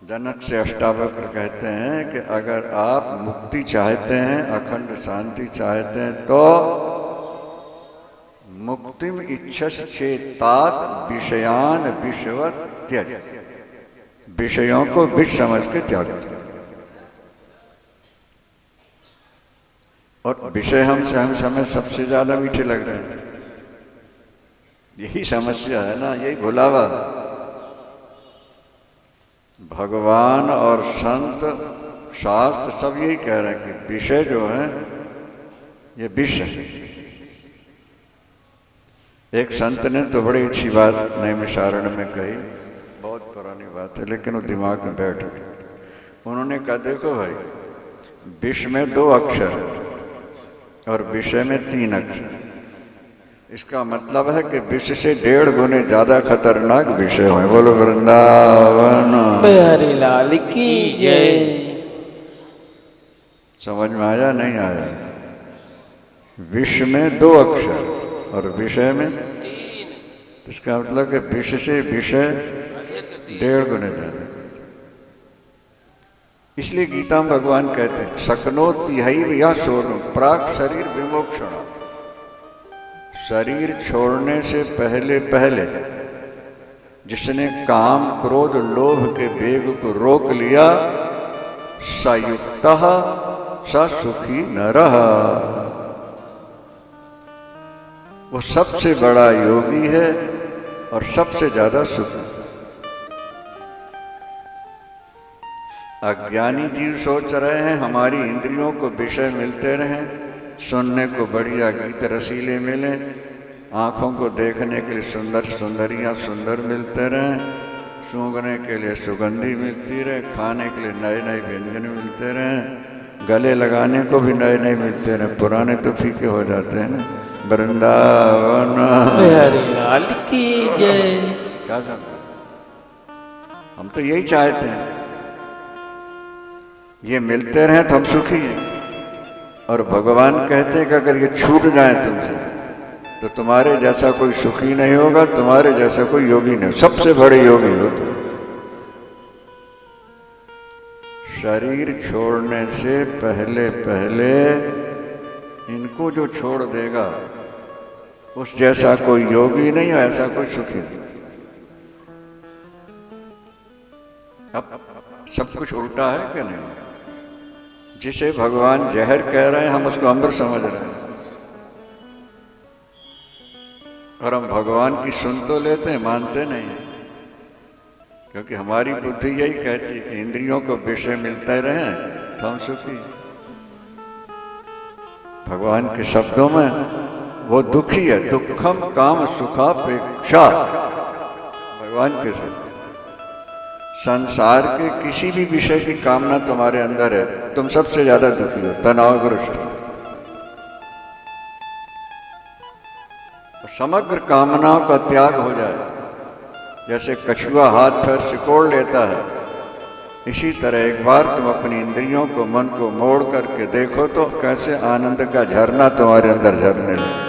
जनक से अष्टावक्र कहते हैं कि अगर आप मुक्ति चाहते हैं, अखंड शांति चाहते हैं, तो मुक्तिम इच्छश्चेतात विषयान विषवत त्यज, विषयों को विष समझ के त्याग दो। और विषय हम समय सबसे ज्यादा मीठे लग रहे हैं, यही समस्या है ना, यही भुलावा। भगवान और संत शास्त्र सब यही कह रहे हैं कि विषय जो है ये विष है। एक संत ने तो बड़ी अच्छी बात नैमिषारण्य में कही, बहुत पुरानी बात है लेकिन वो दिमाग में बैठ गई। उन्होंने कहा देखो भाई, विष में 2 अक्षर और विषय में 3 अक्षर, इसका मतलब है कि विष से 1.5 गुने ज्यादा खतरनाक विषय है। बोलो वृंदावन बिहारी लाल की जय। समझ में आया नहीं आया? विष में 2 अक्षर और विषय में 3, इसका मतलब कि विष से विषय 1.5 गुने ज्यादा। इसलिए गीता में भगवान कहते हैं सकनो तिहैव या सोनो प्राक शरीर विमोक्षण। शरीर छोड़ने से पहले पहले जिसने काम क्रोध लोभ के वेग को रोक लिया, स युक्तः स सुखी नरः, वो सबसे बड़ा योगी है और सबसे ज्यादा सुखी। अज्ञानी जीव सोच रहे हैं हमारी इंद्रियों को विषय मिलते रहें, सुनने को बढ़िया गीत रसीले मिले, आँखों को देखने के लिए सुंदर सुंदरियाँ सुंदर मिलते रहें, सूंघने के लिए सुगंधी मिलती रहे, खाने के लिए नए नए व्यंजन मिलते रहें, गले लगाने को भी नए नए मिलते रहें, पुराने तो फीके हो जाते हैं ना। वृंदावन हरि लाल की जय। क्या समझते, हम तो यही चाहते हैं, ये मिलते रहें तो हम सुखी हैं। और भगवान कहते हैं कि अगर ये छूट जाए तुमसे तो तुम्हारे जैसा कोई सुखी नहीं होगा, तुम्हारे जैसा कोई योगी नहीं, सबसे बड़े योगी हो तुम। शरीर छोड़ने से पहले पहले इनको जो छोड़ देगा उस जैसा कोई योगी नहीं है, ऐसा कोई सुखी नहीं। अब सब कुछ उल्टा है कि नहीं? जिसे भगवान जहर कह रहे हैं हम उसको अमृत समझ रहे हैं, और हम भगवान की सुन तो लेते हैं, मानते नहीं, क्योंकि हमारी बुद्धि यही कहती है कि इंद्रियों को विषय मिलते रहे तो हम सुखी। भगवान के शब्दों में वो दुखी है, दुखम काम सुखापेक्षा, भगवान के शब्द। संसार के किसी भी विषय की कामना तुम्हारे अंदर है, तुम सबसे ज्यादा दुखी हो, तनावग्रस्त हो। समग्र कामनाओं का त्याग हो जाए, जैसे कछुआ हाथ पैर सिकोड़ लेता है, इसी तरह एक बार तुम अपनी इंद्रियों को, मन को मोड़ करके देखो तो कैसे आनंद का झरना तुम्हारे अंदर झरने लगे।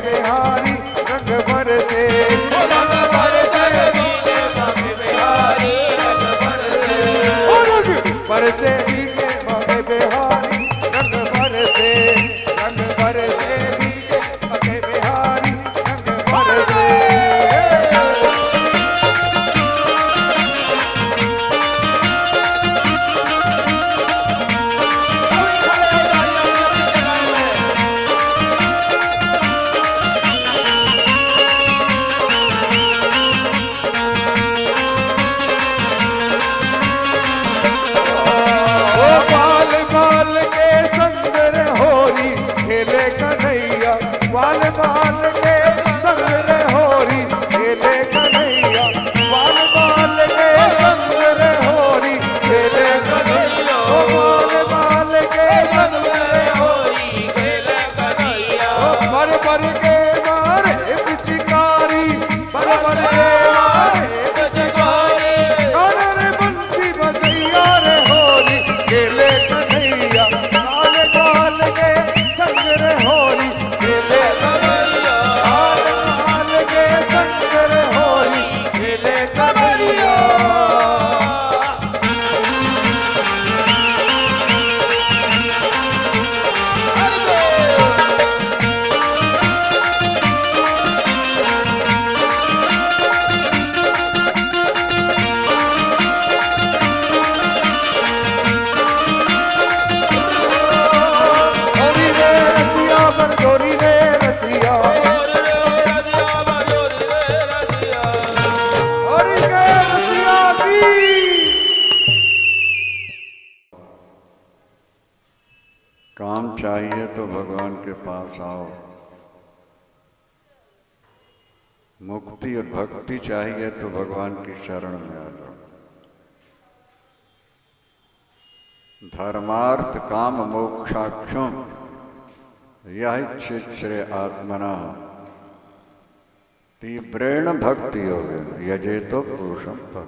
बिहारी रंग बरसे, रंग बरसे भीगे मगे बिहारी रंग बरसे, रंग बरसे भीगे मगे बिहारी रंग बरसे, रंग बरसे भीगे मगे बिहारी रंग बरसे। बाल बाल के संग रे होरी खेले कन्हैया, बाल बाल के संग रे होरी खेले कन्हैया, बाल बाल के संग रे होरी खेले कन्हैया, बर बर के मारे पिचकारी, बर बर के मारे पिचकारी, रे बंसी बजैया रे होरी खेले कन्हैया, बाल बाल के संग रे होरी खेले काम चाहिए तो भगवान के पास आओ, मुक्ति और भक्ति चाहिए तो भगवान की शरण में आ जाओ। धर्मार्थ काम मोक्षाक्षम यह श्रेय आत्मना तीव्रेण भक्ति योग यजेतो पुरुषम पर।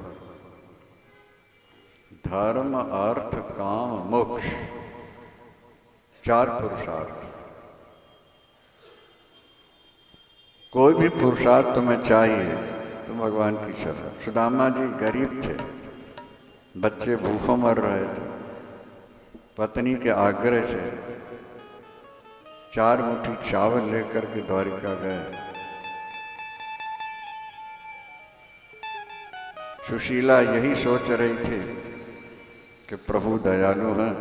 धर्म अर्थ काम मोक्ष चार पुरुषार्थ। कोई भी पुरुषार्थ तुम्हें चाहिए तो भगवान की शरण। सुदामा जी गरीब थे, बच्चे भूखों मर रहे थे, पत्नी के आग्रह से 4 मुट्ठी चावल लेकर के द्वारिका गए। सुशीला यही सोच रही थी कि प्रभु दयालु हैं,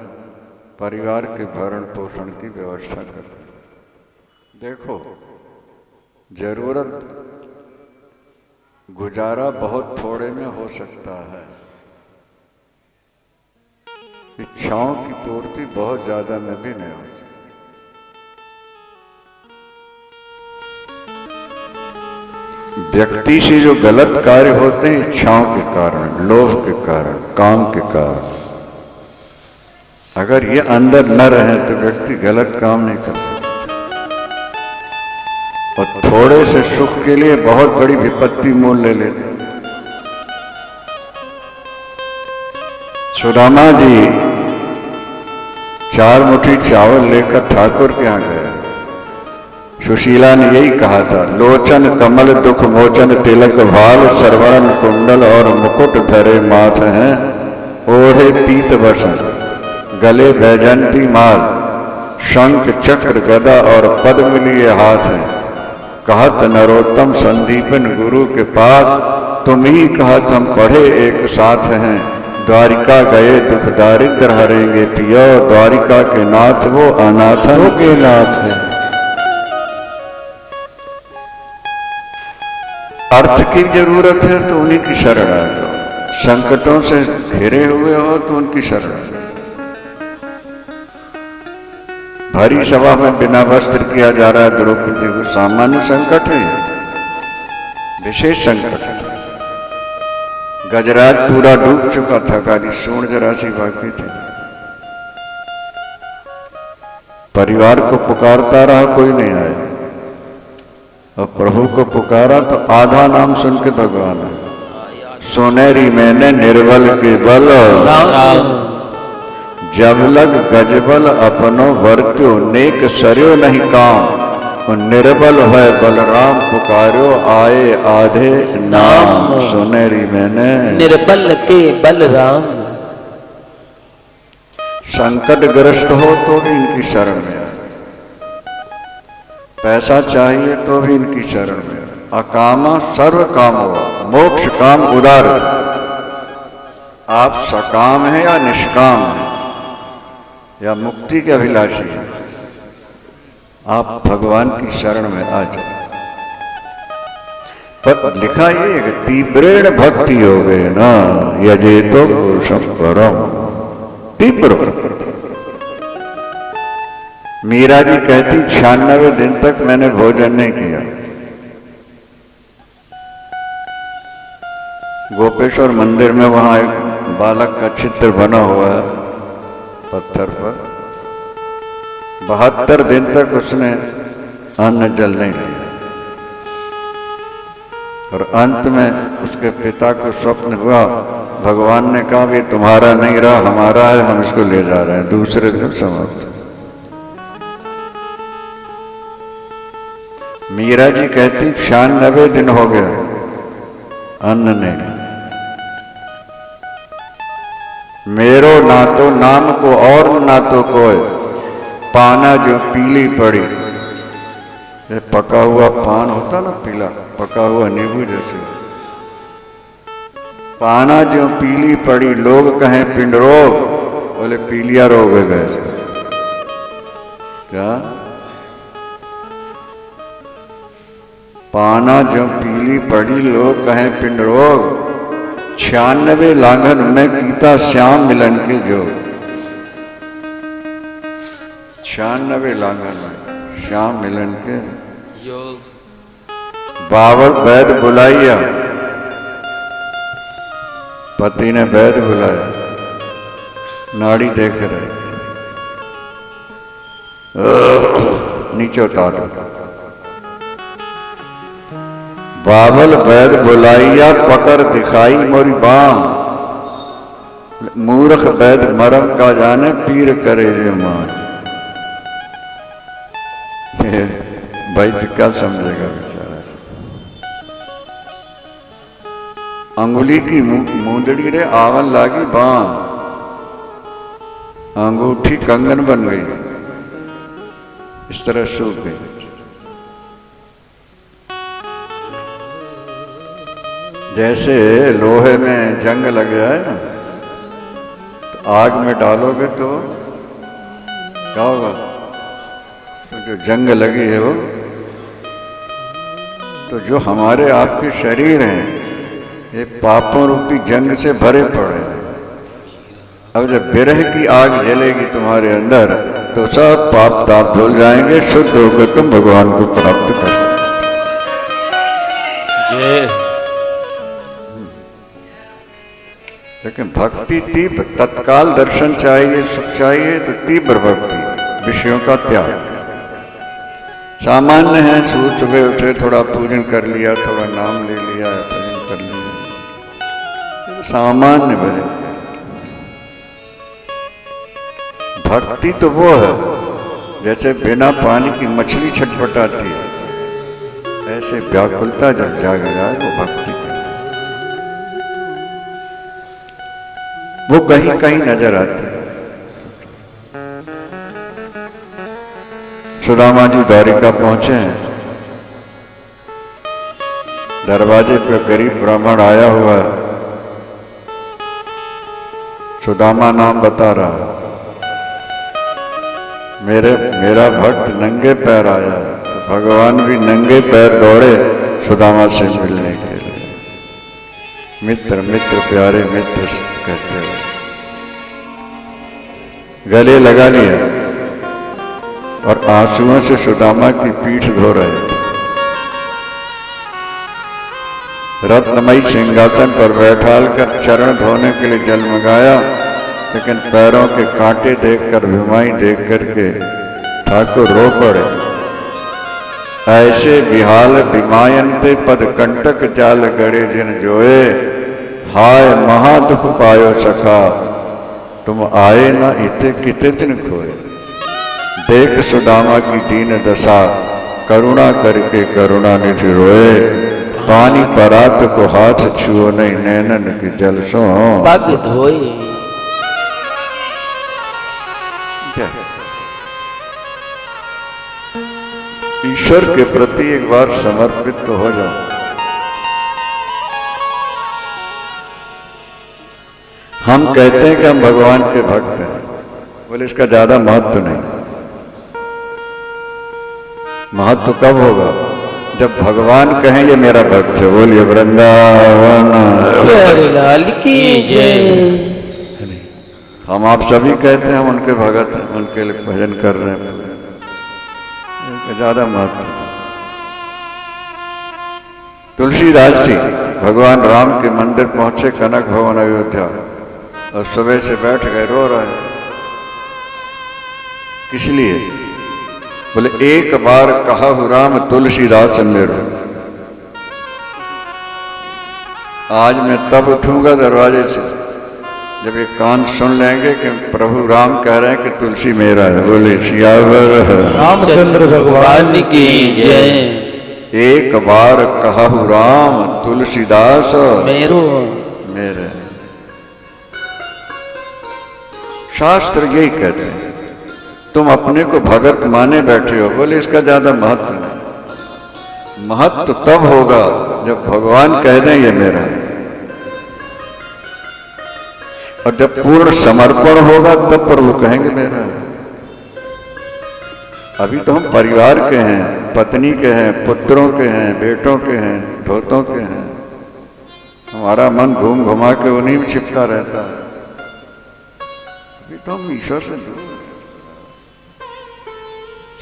परिवार के भरण पोषण की व्यवस्था कर। देखो, जरूरत गुजारा बहुत थोड़े में हो सकता है, इच्छाओं की पूर्ति बहुत ज्यादा में भी नहीं हो सकती। व्यक्ति से जो गलत कार्य होते हैं इच्छाओं के कारण, लोभ के कारण, काम के कारण, अगर ये अंदर न रहे तो व्यक्ति गलत काम नहीं कर सकता। और थोड़े से सुख के लिए बहुत बड़ी विपत्ति मोल ले लेते। सुदामा जी 4 मुट्ठी चावल लेकर ठाकुर के यहाँ गए। सुशीला ने यही कहा था, लोचन कमल दुख मोचन तिलक भाल सरवण कुंडल और मुकुट धरे माथ हैं, ओढ़े पीत वसन गले वैजंती माल, शंख चक्र गदा और पद्म लिए हाथ हैं। कहत नरोत्तम संदीपन गुरु के पास, तुम ही कहत हम पढ़े एक साथ हैं। द्वारिका गए दुख दारिद्र हरेंगे पियो, द्वारिका के नाथ वो अनाथन के नाथ है। अर्थ की जरूरत है तो उन्हीं की शरण आ जाओ। संकटों से घिरे हुए हो तो उनकी शरण। भारी सभा में बिना वस्त्र किया जा रहा है द्रौपदी को, सामान्य संकट है, विशेष संकट है। गजराज पूरा डूब चुका था, खाली सूंड जरा सी बाकी थी। परिवार को पुकारता रहा, कोई नहीं आया। और प्रभु को पुकारा तो आधा नाम सुन के भगवान है। सोनेरी मैंने निर्बल के बल, जब लग गजबल अपनो वर्त्यो, नेक सरयो नहीं काम। निर्बल है बलराम पुकारो आए आधे नाम सुनेरी मैंने। निर्बल के बलराम। संकट ग्रस्त हो तो भी इनकी शरण में आए, पैसा चाहिए तो भी इनकी शरण में आए। अकामा सर्व काम हुआ, मोक्ष काम उदार। आप सकाम हैं या निष्काम हैं या मुक्ति के अभिलाषी हैं, आप भगवान की शरण में आ जाए। पर लिखा ये कि तीव्रेण भक्ति हो गए ना यजे तो पुरुषम परम। तीव्र मीरा जी कहती 96 दिन तक मैंने भोजन नहीं किया। गोपेश्वर मंदिर में वहां एक बालक का चित्र बना हुआ है पत्थर पर। 72 दिन तक उसने अन्न जल नहीं लिया और अंत में उसके पिता को स्वप्न हुआ, भगवान ने कहा ये तुम्हारा नहीं रहा हमारा है, हम इसको ले जा रहे हैं। दूसरे दिन समाप्त। मीरा जी कहती 96 दिन हो गया अन्न नहीं। मेरो ना तो नाम को और ना तो कोई पाना जो पीली पड़ी। ये पका हुआ पान होता ना पीला, पका हुआ नींबू जैसे। पाना जो पीली पड़ी लोग कहें पिंड रोग, बोले पीलिया रोग है कैसे क्या। पाना जो पीली पड़ी लोग कहें पिंड रोग, 96 लांघन में गीता श्याम मिलन के जो। 96 लांघन में श्याम मिलन के बाबर वैद बुलाइया। पति ने वैद बुलाया, नाड़ी देख रहे नीचे उतार। बाबल वैद बुलाइया पकड़ दिखाई मोरी बाम। मूर्ख वैद मरम का जाने पीर करे जे मान। वैद्य क्या समझेगा बेचारा। अंगुली की मूंदड़ी रे आवन लागी बाम, अंगूठी कंगन बन गई, इस तरह सूख गई। जैसे लोहे में जंग लग जाए ना, तो आग में डालोगे तो क्या होगा, तो जो जंग लगी है वो, तो जो हमारे आपके शरीर हैं ये पापों रूपी जंग से भरे पड़े हैं। अब जब विरह की आग जलेगी तुम्हारे अंदर तो सब पाप ताप धुल जाएंगे, शुद्ध होकर तुम भगवान को प्राप्त कर सकते। लेकिन भक्ति तीव्र, तत्काल दर्शन चाहिए, सुख चाहिए तो तीव्र भक्ति, विषयों का त्याग। सामान्य है, सुबह उठे थोड़ा पूजन कर लिया, थोड़ा नाम ले लिया, भजन कर लिया, सामान्य भजन। भक्ति तो वो है जैसे बिना पानी की मछली छटपटाती है, ऐसे व्याकुलता जब जाग जाए वो भक्ति। वो कहीं कहीं नजर आती है। सुदामा जी द्वारिका पहुंचे हैं, दरवाजे पर गरीब ब्राह्मण आया हुआ है, सुदामा नाम बता रहा, मेरा भक्त नंगे पैर आया है। तो भगवान भी नंगे पैर दौड़े सुदामा से मिलने के लिए। मित्र मित्र प्यारे मित्र कहते हुए गले लगा लिया और आंसुओं से सुदामा की पीठ धो रहे थे। रत्नमयी सिंहासन पर बैठाल कर चरण धोने के लिए जल मंगाया, लेकिन पैरों के कांटे देखकर, भीमाई देख करके ठाकुर रो पड़े। ऐसे बिहाल बिमायनते पद कंटक जाल गड़े जिन जोए, हाय महादुख पायो सखा तुम आए ना इते किते दिन खोए। देख सुदामा की दीन दशा करुणा करके करुणा निधि रोए, पानी परात को हाथ छुओ नहीं, नैनन की जल सो पग धोए। ईश्वर के प्रति एक बार समर्पित तो हो जाओ। हम कहते हैं कि हम भगवान के भक्त हैं, बोले इसका ज्यादा महत्व नहीं। महत्व कब होगा? जब भगवान कहें ये मेरा भक्त है। बोलिए वृंदावन प्यारे लाल की जय। हम आप सभी कहते हैं हम उनके भगत हैं, उनके लिए भजन कर रहे हैं, ज्यादा महत्व। तुलसीदास जी भगवान राम के मंदिर पहुंचे, कनक भवन अयोध्या, और सुबह से बैठ गए, रो रहे हैं। किस लिए? बोले एक बार कहा राम तुलसीदास मेरो, आज मैं तब उठूंगा दरवाजे से जब ये कान सुन लेंगे कि प्रभु राम कह रहे हैं कि तुलसी मेरा है। बोले सियावर रामचंद्र भगवान की जय। एक बार कहा राम तुलसीदास मेरो मेरे। शास्त्र यही कहते हैं, तुम अपने को भगत माने बैठे हो। बोले इसका ज्यादा महत्व नहीं। महत्व तब होगा जब भगवान कह दें ये मेरा है, और जब पूर्ण समर्पण होगा तब प्रभु कहेंगे मेरा है। अभी तो हम परिवार के हैं, पत्नी के हैं, पुत्रों के हैं, बेटों के हैं, धोतों के हैं। हमारा मन घूम घुमा के उन्हीं में चिपका रहता है। अभी तो हम ईश्वर से दूर।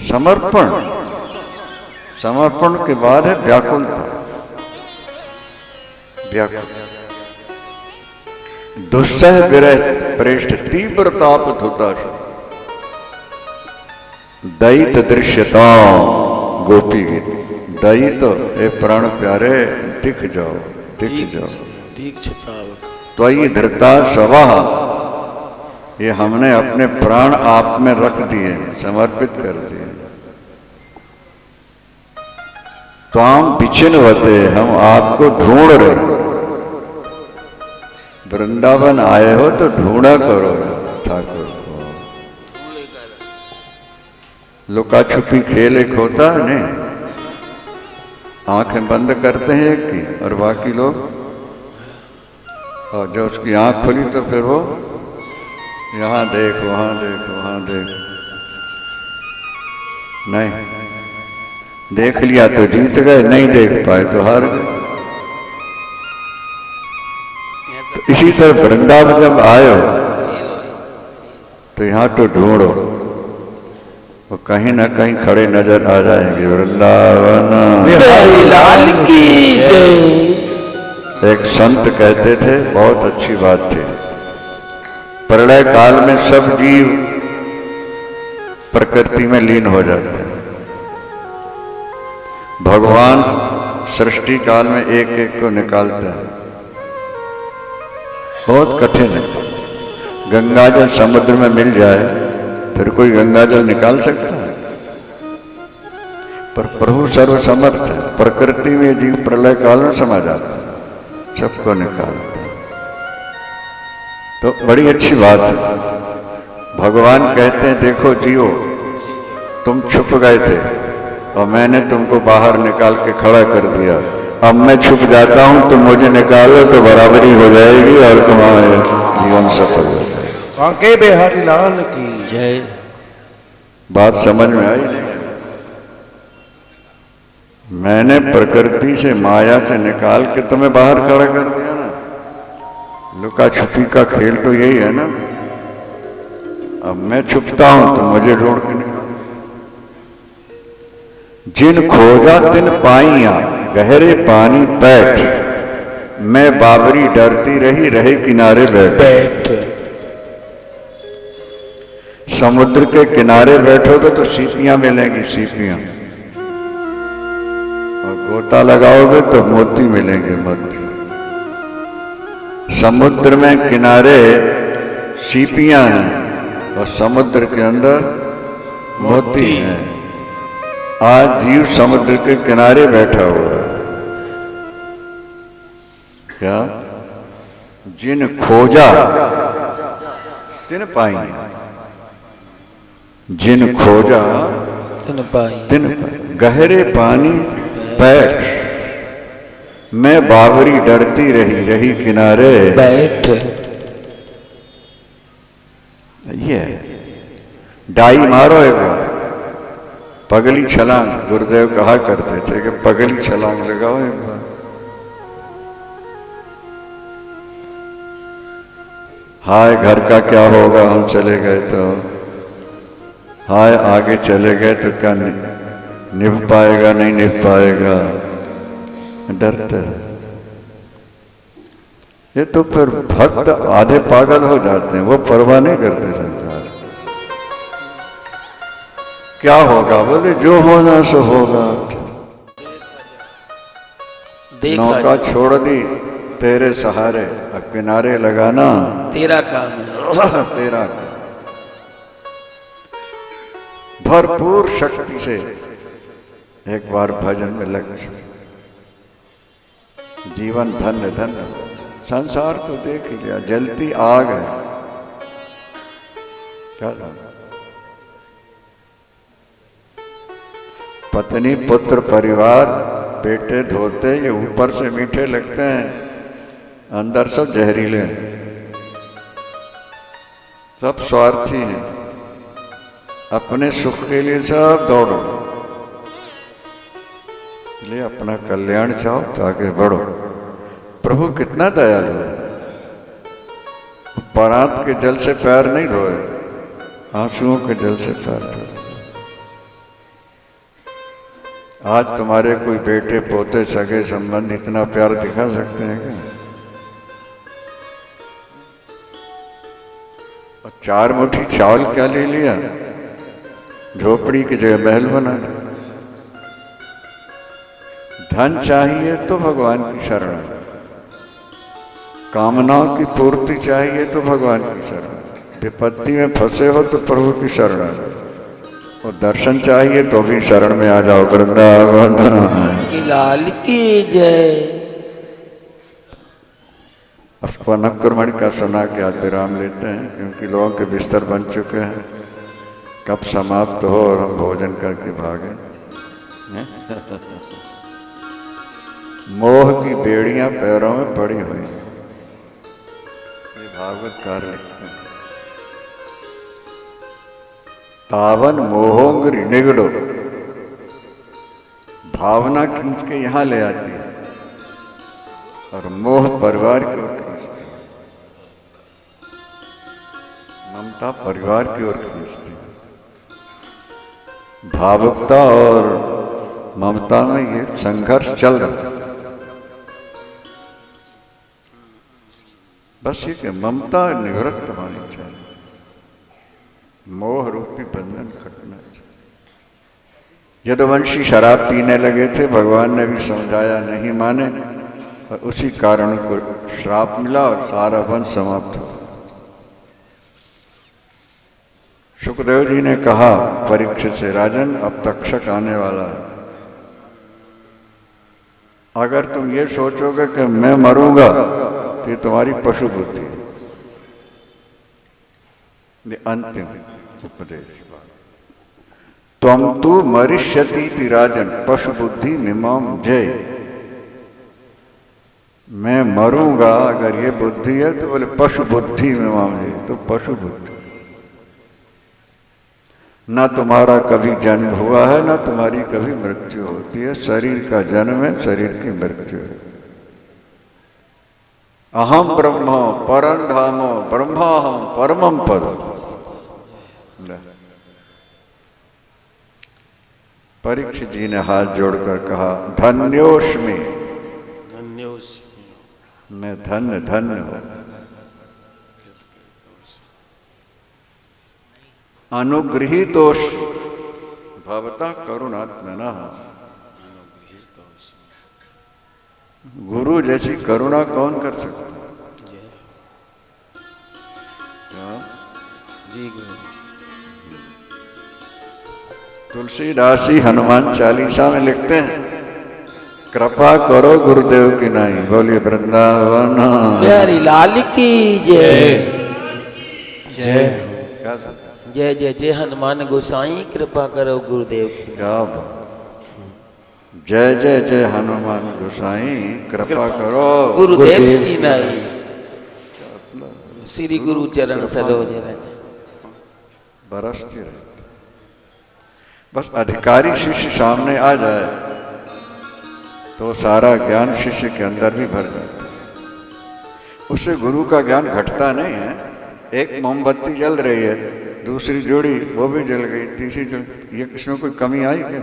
समर्पण, समर्पण के बाद है व्याकुलता। व्याकुल दुस्सह विरह प्रेष्ठ तीव्र ताप धुता, दयित दृश्यता गोपी गीत। दयित हे प्राण प्यारे दिख जाओ, दिख जाओ। त्वयि धृता सवा, ये हमने अपने प्राण आप में रख दिए, समर्पित कर दिए। त्वाम विचिन्वते, हम आपको ढूंढ रहे। वृंदावन आए हो तो ढूंढा करो ठाकुर को। लुका छुपी खेल एक होता है नहीं, आंखें बंद करते हैं एक की और बाकी लोग, और जब उसकी आंख खुली तो फिर वो यहां देख, वहां देख, वहां देख। नहीं, देख लिया तो जीत गए, नहीं देख पाए तो हार गए। तो इसी तरह वृंदावन जब आयो तो यहां तो ढूंढो, वो कहीं ना कहीं खड़े नजर आ जाएंगे। वृंदावन लाल की जय। एक संत कहते थे, बहुत अच्छी बात थी, प्रलय काल में सब जीव प्रकृति में लीन हो जाते हैं। भगवान सृष्टि काल में एक एक को निकालते हैं। बहुत कठिन है। गंगा जल समुद्र में मिल जाए फिर कोई गंगा जल निकाल सकता है? पर प्रभु सर्वसमर्थ है। प्रकृति में जीव प्रलय काल में समा जाता है, सबको निकालता है। तो बड़ी अच्छी बात है। भगवान कहते हैं देखो जियो, तुम छुप गए थे और मैंने तुमको बाहर निकाल के खड़ा कर दिया। अब मैं छुप जाता हूं तो मुझे निकालो तो बराबरी हो जाएगी और तुम्हारा जीवन सफल हो जाएगा। कांके बिहारी लाल की जय। बात समझ में आई नहीं? मैंने प्रकृति से, माया से निकाल के तुम्हें बाहर खड़ा कर दिया ना। लुका छुपी का खेल तो यही है ना। अब मैं छुपता हूं तो मुझे ढूंढ के निकाल। जिन खोजा तिन पाइया, गहरे पानी पैठ, मैं बाबरी डरती रही, रहे किनारे बैठ। समुद्र के किनारे बैठोगे तो सीपियां मिलेंगी, सीपियां, और गोता लगाओगे तो मोती मिलेंगे, मोती। समुद्र में किनारे सीपियां हैं और समुद्र के अंदर मोती हैं। आज जीव समुद्र के किनारे बैठा हुआ है। क्या? जिन खोजा तिन पाई, जिन खोजा तिन पाई, तिन गहरे पानी बैठ, मैं बावरी डरती रही रही किनारे बैठ। ये डाई मारो एक बार, पगली छलांग। गुरुदेव कहा करते थे कि पगली छलांग लगाओ एक बार। हाय घर का क्या होगा, हम चले गए तो, हाय आगे चले गए तो क्या निभ पाएगा नहीं निभ पाएगा, डरते। ये तो फिर भक्त आधे पागल हो जाते हैं, वो परवाह नहीं करते संसार। क्या होगा? बोले जो होना सो होगा। नौका छोड़ दी तेरे सहारे, अब किनारे लगाना तेरा काम है। तेरा भरपूर शक्ति से एक बार भजन में लग, जीवन धन्य धन्य। संसार को देख लिया, जलती आग है। क्या पत्नी पुत्र परिवार बेटे धोते, ये ऊपर से मीठे लगते हैं, अंदर सब जहरीले हैं, सब स्वार्थी हैं, अपने सुख के लिए सब दौड़ो, इसलिए अपना कल्याण चाहो तो आगे बढ़ो। प्रभु कितना दयालु है, परात के जल से पैर नहीं धोए, आंसुओं के जल से पैर धोए। आज तुम्हारे कोई बेटे पोते सगे संबंध इतना प्यार दिखा सकते हैं क्या? और 4 मुट्ठी चावल क्या ले लिया, झोपड़ी की जगह महल बना लिया। धन चाहिए तो भगवान की शरण, कामनाओं की पूर्ति चाहिए तो भगवान की शरण, विपत्ति में फंसे हो तो प्रभु की शरण, और दर्शन चाहिए तो भी शरण में आ जाओ। वृंदावन लाल की जय। अब नक्कुरमणि का सुना के आज विराम लेते हैं, क्योंकि लोगों के बिस्तर बन चुके हैं। कब समाप्त हो और हम भोजन करके भागें। मोह की बेड़ियां पैरों में पड़ी हुई, ये भागवतकार लिखते हैं। तावन मोहोंगरी निगड़ो, भावना खींच के यहां ले आती है और मोह परिवार की ओर खींचती है, ममता परिवार की ओर खींचती है। भावुकता और ममता में ये संघर्ष चल रहा है। बस ये कि ममता निवृत्त होनी चाहिए, मोह रूपी बंधन खटना चाहिए। यदुवंशी शराब पीने लगे थे, भगवान ने भी समझाया, नहीं माने, और उसी कारण को श्राप मिला और सारा वंश समाप्त हो। सुखदेव जी ने कहा परीक्षित से, राजन अब तक्षक आने वाला है, अगर तुम ये सोचोगे कि मैं मरूंगा तो ये तुम्हारी पशु बुद्धि है। अंतिम उपदेश, त्वं तु मरिष्यति राजन पशु बुद्धि मिमाम जय। मैं मरूंगा अगर ये बुद्धि है तो बोले पशु बुद्धि मिमाम जय, तो पशु बुद्धि। ना तुम्हारा कभी जन्म हुआ है, ना तुम्हारी कभी मृत्यु होती है। शरीर का जन्म है, शरीर की मृत्यु है। अहम ब्रह्म परम धामो ब्रह्माहम परमम पदम। परीक्षित जी ने हाथ जोड़कर कहा, धन्योस्मि, मैं धन्य धन्य हूं। अनुगृहीतोष भवता करुणात्मना, गुरु जैसी करुणा कौन कर सकता जी? गुरु तो तुलसीदास जी हनुमान चालीसा में लिखते हैं, कृपा करो गुरुदेव की नाई। बोलिए वृंदावन प्यारी लाल की जय। जय क्या जय जय जय हनुमान गोसाई, कृपा करो गुरुदेव की। क्या बात। जय जय जय हनुमान गोसाई, कृपा करो गुरुदेव की नाई। श्री गुरु चरण सरोज रज। बरसती रहती। बस अधिकारी शिष्य सामने आ जाए तो सारा ज्ञान शिष्य के अंदर भी भर जाता है। उससे गुरु का ज्ञान घटता नहीं है। एक मोमबत्ती जल रही है, दूसरी जोड़ी वो भी जल गई, तीसरी जल, ये किसमें कोई कमी आई क्या?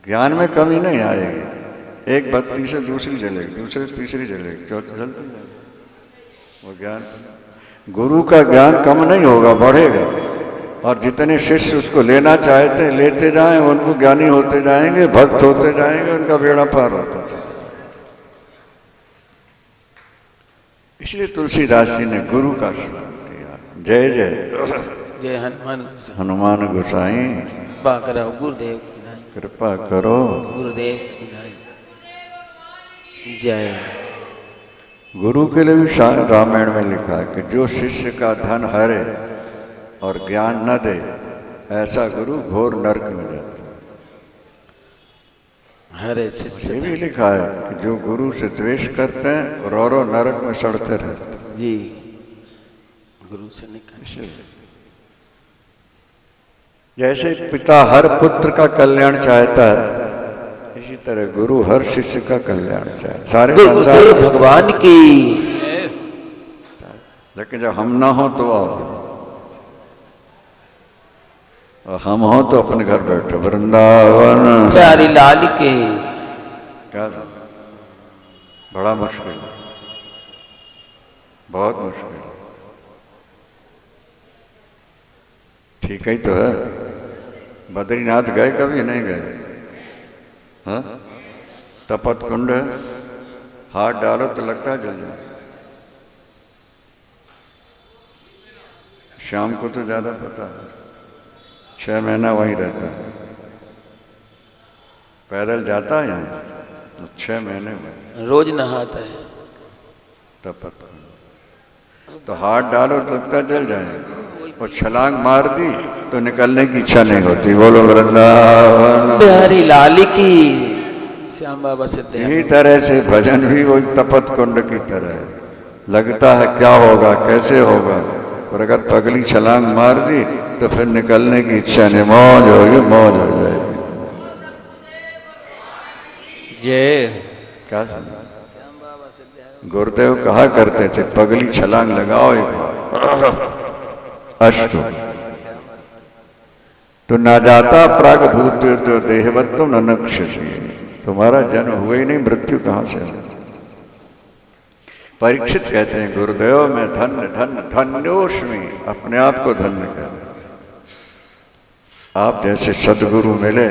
ज्ञान में कमी नहीं आएगी। एक बत्ती से दूसरी जलेगी, दूसरे तीसरी जलेगी, चौथी जलती जाएगी। वो ज्ञान, गुरु का ज्ञान कम नहीं होगा, बढ़ेगा। और जितने शिष्य उसको लेना चाहते हैं लेते जाएं, उनको ज्ञानी होते जाएंगे, भक्त होते जाएंगे, उनका बेड़ा पार होता जाएगा। इसलिए तुलसीदास जी ने गुरु का स्मरण किया। जय जय जय हनुमान गोसाई, कृपा करो गुरुदेव की नाई। कृपा करो गुरुदेव की नाई। जय। गुरु के लिए भी रामायण में लिखा है कि जो शिष्य का धन हरे और ज्ञान न दे, ऐसा गुरु घोर नरक में जाता है। हरे शिष्य ये भी लिखा है कि जो गुरु से द्वेष करते हैं रो नरक में सड़ते रहते हैं। जी, गुरु से निकल। जैसे पिता हर पुत्र का कल्याण चाहता है, इसी तरह गुरु हर शिष्य का कल्याण चाहता है। सारे संसार भगवान की। लेकिन जब हम ना हो तो आओ, और हम हो तो अपने घर बैठो। वृंदावन प्यारी लाल के। क्या बड़ा मुश्किल है, बहुत मुश्किल है। ठीक ही तो है। बद्रीनाथ गए कभी नहीं गए? हाँ, तपत कुंड है, हाथ डालो तो लगता है जल जाए। शाम को तो ज्यादा पता है, 6 महीना वहीं रहता है। पैदल जाता है यहाँ, 6 महीने में रोज नहाता है। तपत तो हाथ डालो तो लगता जल जाए, और छलांग मार दी तो निकलने की इच्छा नहीं होती। बोलो वृंदावन प्यारी लाल की। श्याम बाबा से इसी तरह से भजन भी वही तपत कुंड की तरह है। लगता है क्या होगा, कैसे होगा, और अगर पगली छलांग मार दी तो फिर निकलने की इच्छा नहीं, मौज होगी, मौज हो जाएगी। जय। क्या गुरुदेव कहा करते थे, पगली छलांग लगाओ एक बार, अस्तु तो ना जाता प्राग भूत तो देहवत्व न नक्षसी। तुम्हारा जन्म हुए ही नहीं, मृत्यु कहां से? परीक्षित कहते हैं, गुरुदेव मैं धन्य धन्य धन्योस्मि, अपने आप को धन्य कहते। आप जैसे सदगुरु मिले,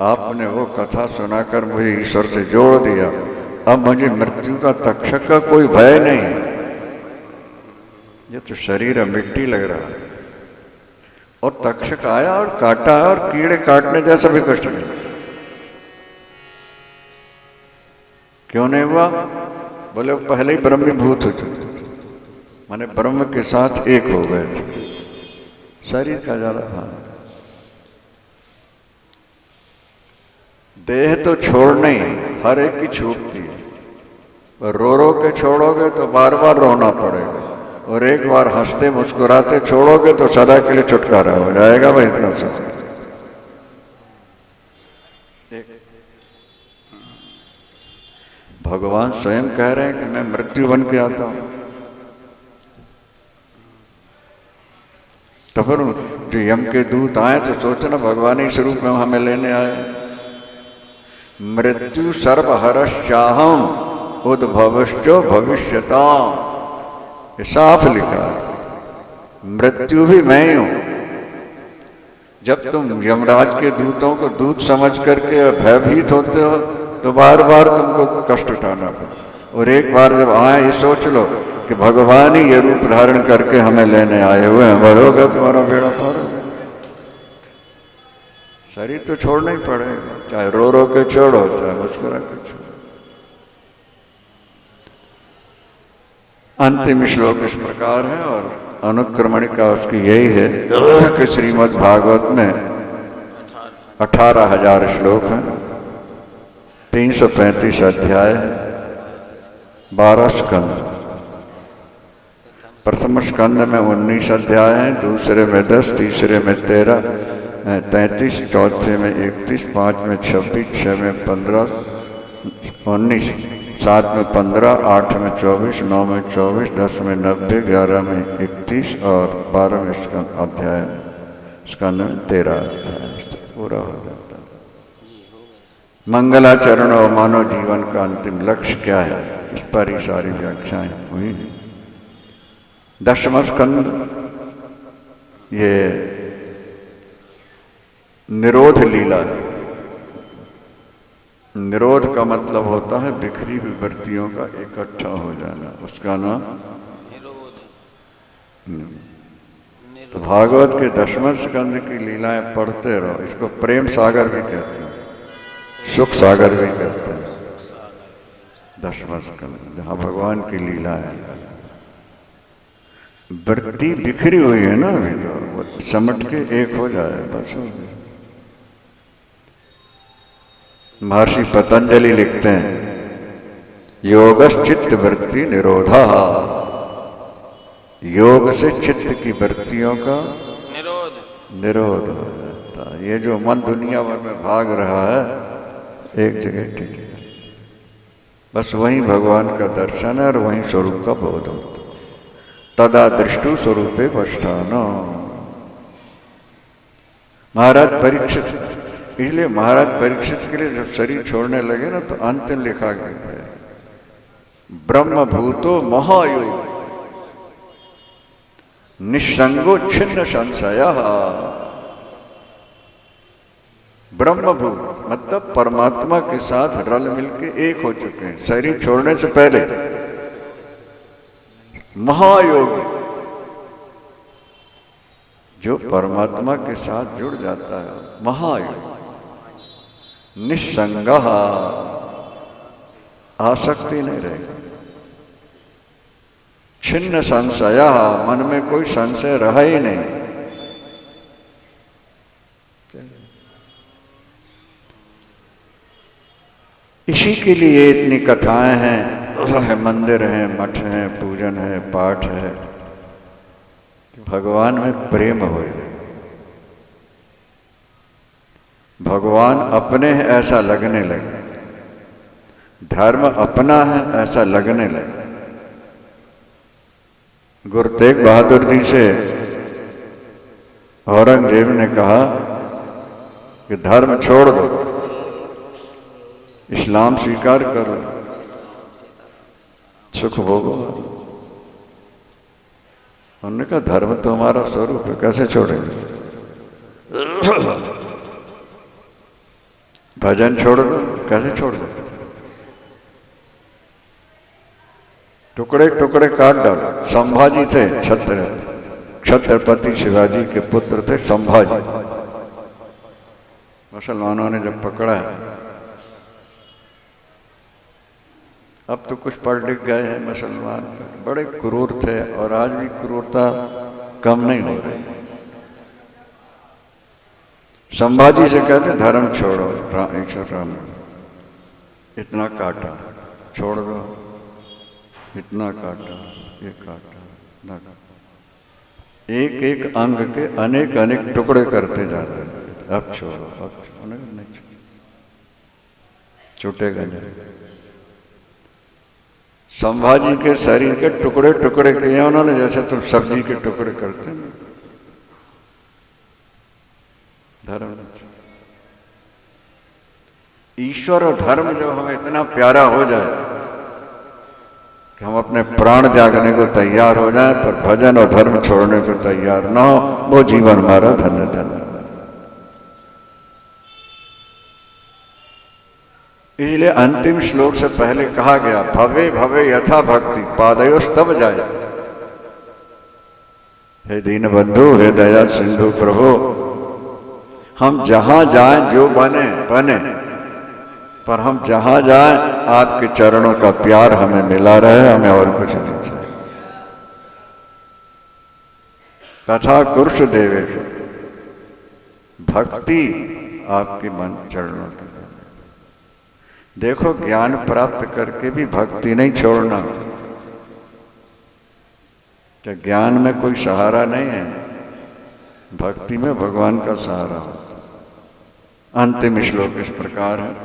आपने वो कथा सुनाकर मुझे ईश्वर से जोड़ दिया। अब मुझे मृत्यु का, तक्षक का कोई भय नहीं। ये तो शरीर मिट्टी लग रहा है, और तक्षक आया और काटा, और कीड़े काटने जैसा भी कष्ट नहीं। क्यों नहीं हुआ? बोले पहले ही ब्रह्मीभूत हो चुके, माने ब्रह्म के साथ एक हो गए थे। शरीर का ज्यादा भान, देह तो छोड़ना ही, हर एक की छूटती है। रो के छोड़ोगे तो बार बार रोना पड़ेगा, और एक बार हंसते मुस्कुराते छोड़ोगे तो सदा के लिए छुटकारा हो जाएगा। भाई इतना सब भगवान स्वयं कह रहे हैं कि मैं मृत्यु बन के आता हूं। तो फिर जो यम के दूत आए तो सोचना भगवान ही स्वरूप में हमें लेने आए। मृत्यु सर्वहरश्चाहम उद्भवश्चो भविष्यताम, ये साफ लिखा है। मृत्यु भी मैं ही हूं। जब तुम यमराज के दूतों को दूत समझ करके भयभीत होते हो तो बार बार तुमको कष्ट उठाना पड़े, और एक बार जब आए ये सोच लो कि भगवान ही ये रूप धारण करके हमें लेने आए हुए हैं, बढ़ोगे तुम्हारा बेड़ा पार। शरीर तो छोड़ना ही पड़ेगा, चाहे रो रो के छोड़ो चाहे मुस्कुरा के छोड़ो। अंतिम श्लोक इस प्रकार है और अनुक्रमणिका उसकी यही है कि श्रीमद् भागवत में 18,000 श्लोक हैं, 335 अध्याय, 12 स्कंद। प्रथम स्कंद में 19 अध्याय हैं, दूसरे में 10, तीसरे में 13, 33, चौथे में 31, 5 में 26, 6 में 15, 19, 7 में 15, 8 में 24, 9 में 24, 10 में 90, 11 में 31 और 12 में स्कंद में 13 अध्याय पूरा हो जाता है। मंगलाचरण और मानव जीवन का अंतिम लक्ष्य क्या है, इस पर ही सारी व्याख्याएं हुई। 10वां स्कंद ये निरोध लीला है। निरोध का मतलब होता है बिखरी हुई वृत्तियों का इकट्ठा हो जाना, उसका नाम तो भागवत के 10वें स्कंद की लीलाएं पढ़ते रहो। इसको प्रेम सागर भी कहते हैं, सुख सागर भी कहते हैं। 10वां स्कंद जहाँ भगवान की लीला है, वृत्ति बिखरी हुई है ना, अभी तो वो समट के एक हो जाए बस हो गया। महर्षि पतंजलि लिखते हैं, योगश्चित्त वृत्ति निरोधा, योग से चित्त की वृत्तियों का निरोध हो जाता है। ये जो मन दुनिया भर में भाग रहा है एक जगह टिक है, बस वहीं भगवान का दर्शन है और वहीं स्वरूप का बोध होता है। तदा दृष्टु स्वरूपे पश्चानो। महाराज परीक्षित, इसलिए महाराज परीक्षित के लिए जब शरीर छोड़ने लगे ना तो अंतिम लिखा गया है, ब्रह्म भूतो महायोग निसंगो छिन्न संशय। ब्रह्मभूत मतलब परमात्मा के साथ रल मिलके एक हो चुके हैं शरीर छोड़ने से पहले। महायोगी जो परमात्मा के साथ जुड़ जाता है, महायोगी। निसंग, आसक्ति नहीं रहेगी। छिन्न संशय, मन में कोई संशय रहा ही नहीं। इसी के लिए इतनी कथाएं हैं, मंदिर हैं, मठ हैं, पूजन है, पाठ है, भगवान में प्रेम हो। भगवान अपने हैं ऐसा लगने लगे, धर्म अपना है ऐसा लगने लगे। गुरु तेग बहादुर जी से औरंगजेब ने कहा कि धर्म छोड़ दो, इस्लाम स्वीकार करो, सुख भोगो। उन्होंने कहा धर्म तो हमारा स्वरूप है, कैसे छोड़ेंगे? भजन छोड़ दो, कैसे छोड़ दो? टुकड़े टुकड़े काट डालो। संभाजी थे छत्रपति शिवाजी के पुत्र थे संभाजी। मुसलमानों ने जब पकड़ा है, अब तो कुछ पढ़ लिख गए हैं मुसलमान, बड़े क्रूर थे और आज भी क्रूरता कम नहीं हो रही। संभाजी से कहते धर्म छोड़ो, ईश्वर राम इतना काटा, छोड़ दो, इतना काटा, ये काटा, ना काटा। एक एक अंग के अनेक अनेक टुकड़े करते जाते हैं। अब छोड़ो, अब नहीं छूटेगा नहीं। संभाजी के शरीर के टुकड़े टुकड़े किए उन्होंने, जैसे तुम सब्जी के टुकड़े करते हैं। धर्म, ईश्वर और धर्म जब हमें इतना प्यारा हो जाए कि हम अपने प्राण त्यागने को तैयार हो जाए, पर भजन और धर्म छोड़ने को तैयार ना हो, वो जीवन हमारा धन्य धन्य। इसलिए अंतिम श्लोक से पहले कहा गया, भवे भवे यथा भक्ति पादयोस तब जाए। हे दीन बंधु, हे दया सिंधु प्रभु, हम जहां जाएं जो बने बने, पर हम जहां जाएं आपके चरणों का प्यार हमें मिला रहे, हमें और कुछ नहीं चाहिए। तथा कुरुष देवेश, भक्ति आपके मन चरणों की। देखो ज्ञान प्राप्त करके भी भक्ति नहीं छोड़ना, क्या ज्ञान में कोई सहारा नहीं है, भक्ति में भगवान का सहारा होता। अंतिम श्लोक इस प्रकार है,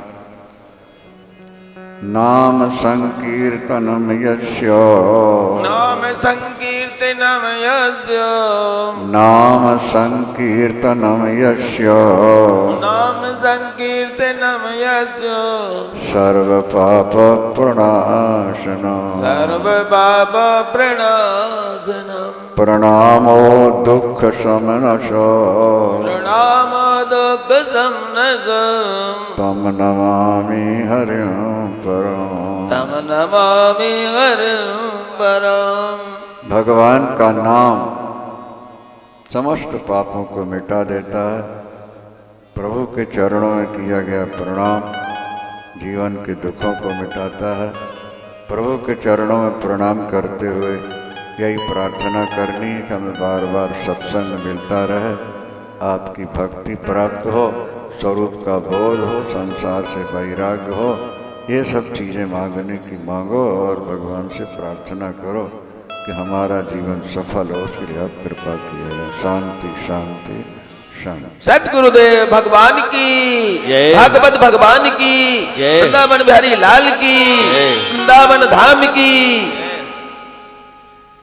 नाम संकीर्तनम यस्य, नाम संकीर्तनम यस्य, नाम संकीर्तनम यस्य, नाम संकीर्तनम यस्य, सर्व पाप प्रणाशनम, सर्व पाप प्रणाशनम, प्रणामो दुख शमनशो, प्रणाम दुख समनसम, तम नमामि हरिं परम, तम नमामि हरिं परम। भगवान का नाम समस्त पापों को मिटा देता है। प्रभु के चरणों में किया गया प्रणाम जीवन के दुखों को मिटाता है। प्रभु के चरणों में प्रणाम करते हुए यही प्रार्थना करनी है कि हमें बार बार सत्संग मिलता रहे, आपकी भक्ति प्राप्त हो, स्वरूप का बोध हो, संसार से वैराग्य हो। ये सब चीज़ें मांगने की मांगो और भगवान से प्रार्थना करो कि हमारा जीवन सफल हो, उसके लिए आप कृपा कीजिए। शांति शांति शांति। सतगुरुदेव भगवान की जय। भागवत भगवान की जय। वृंदावन बिहारी लाल की वृंदावन धाम की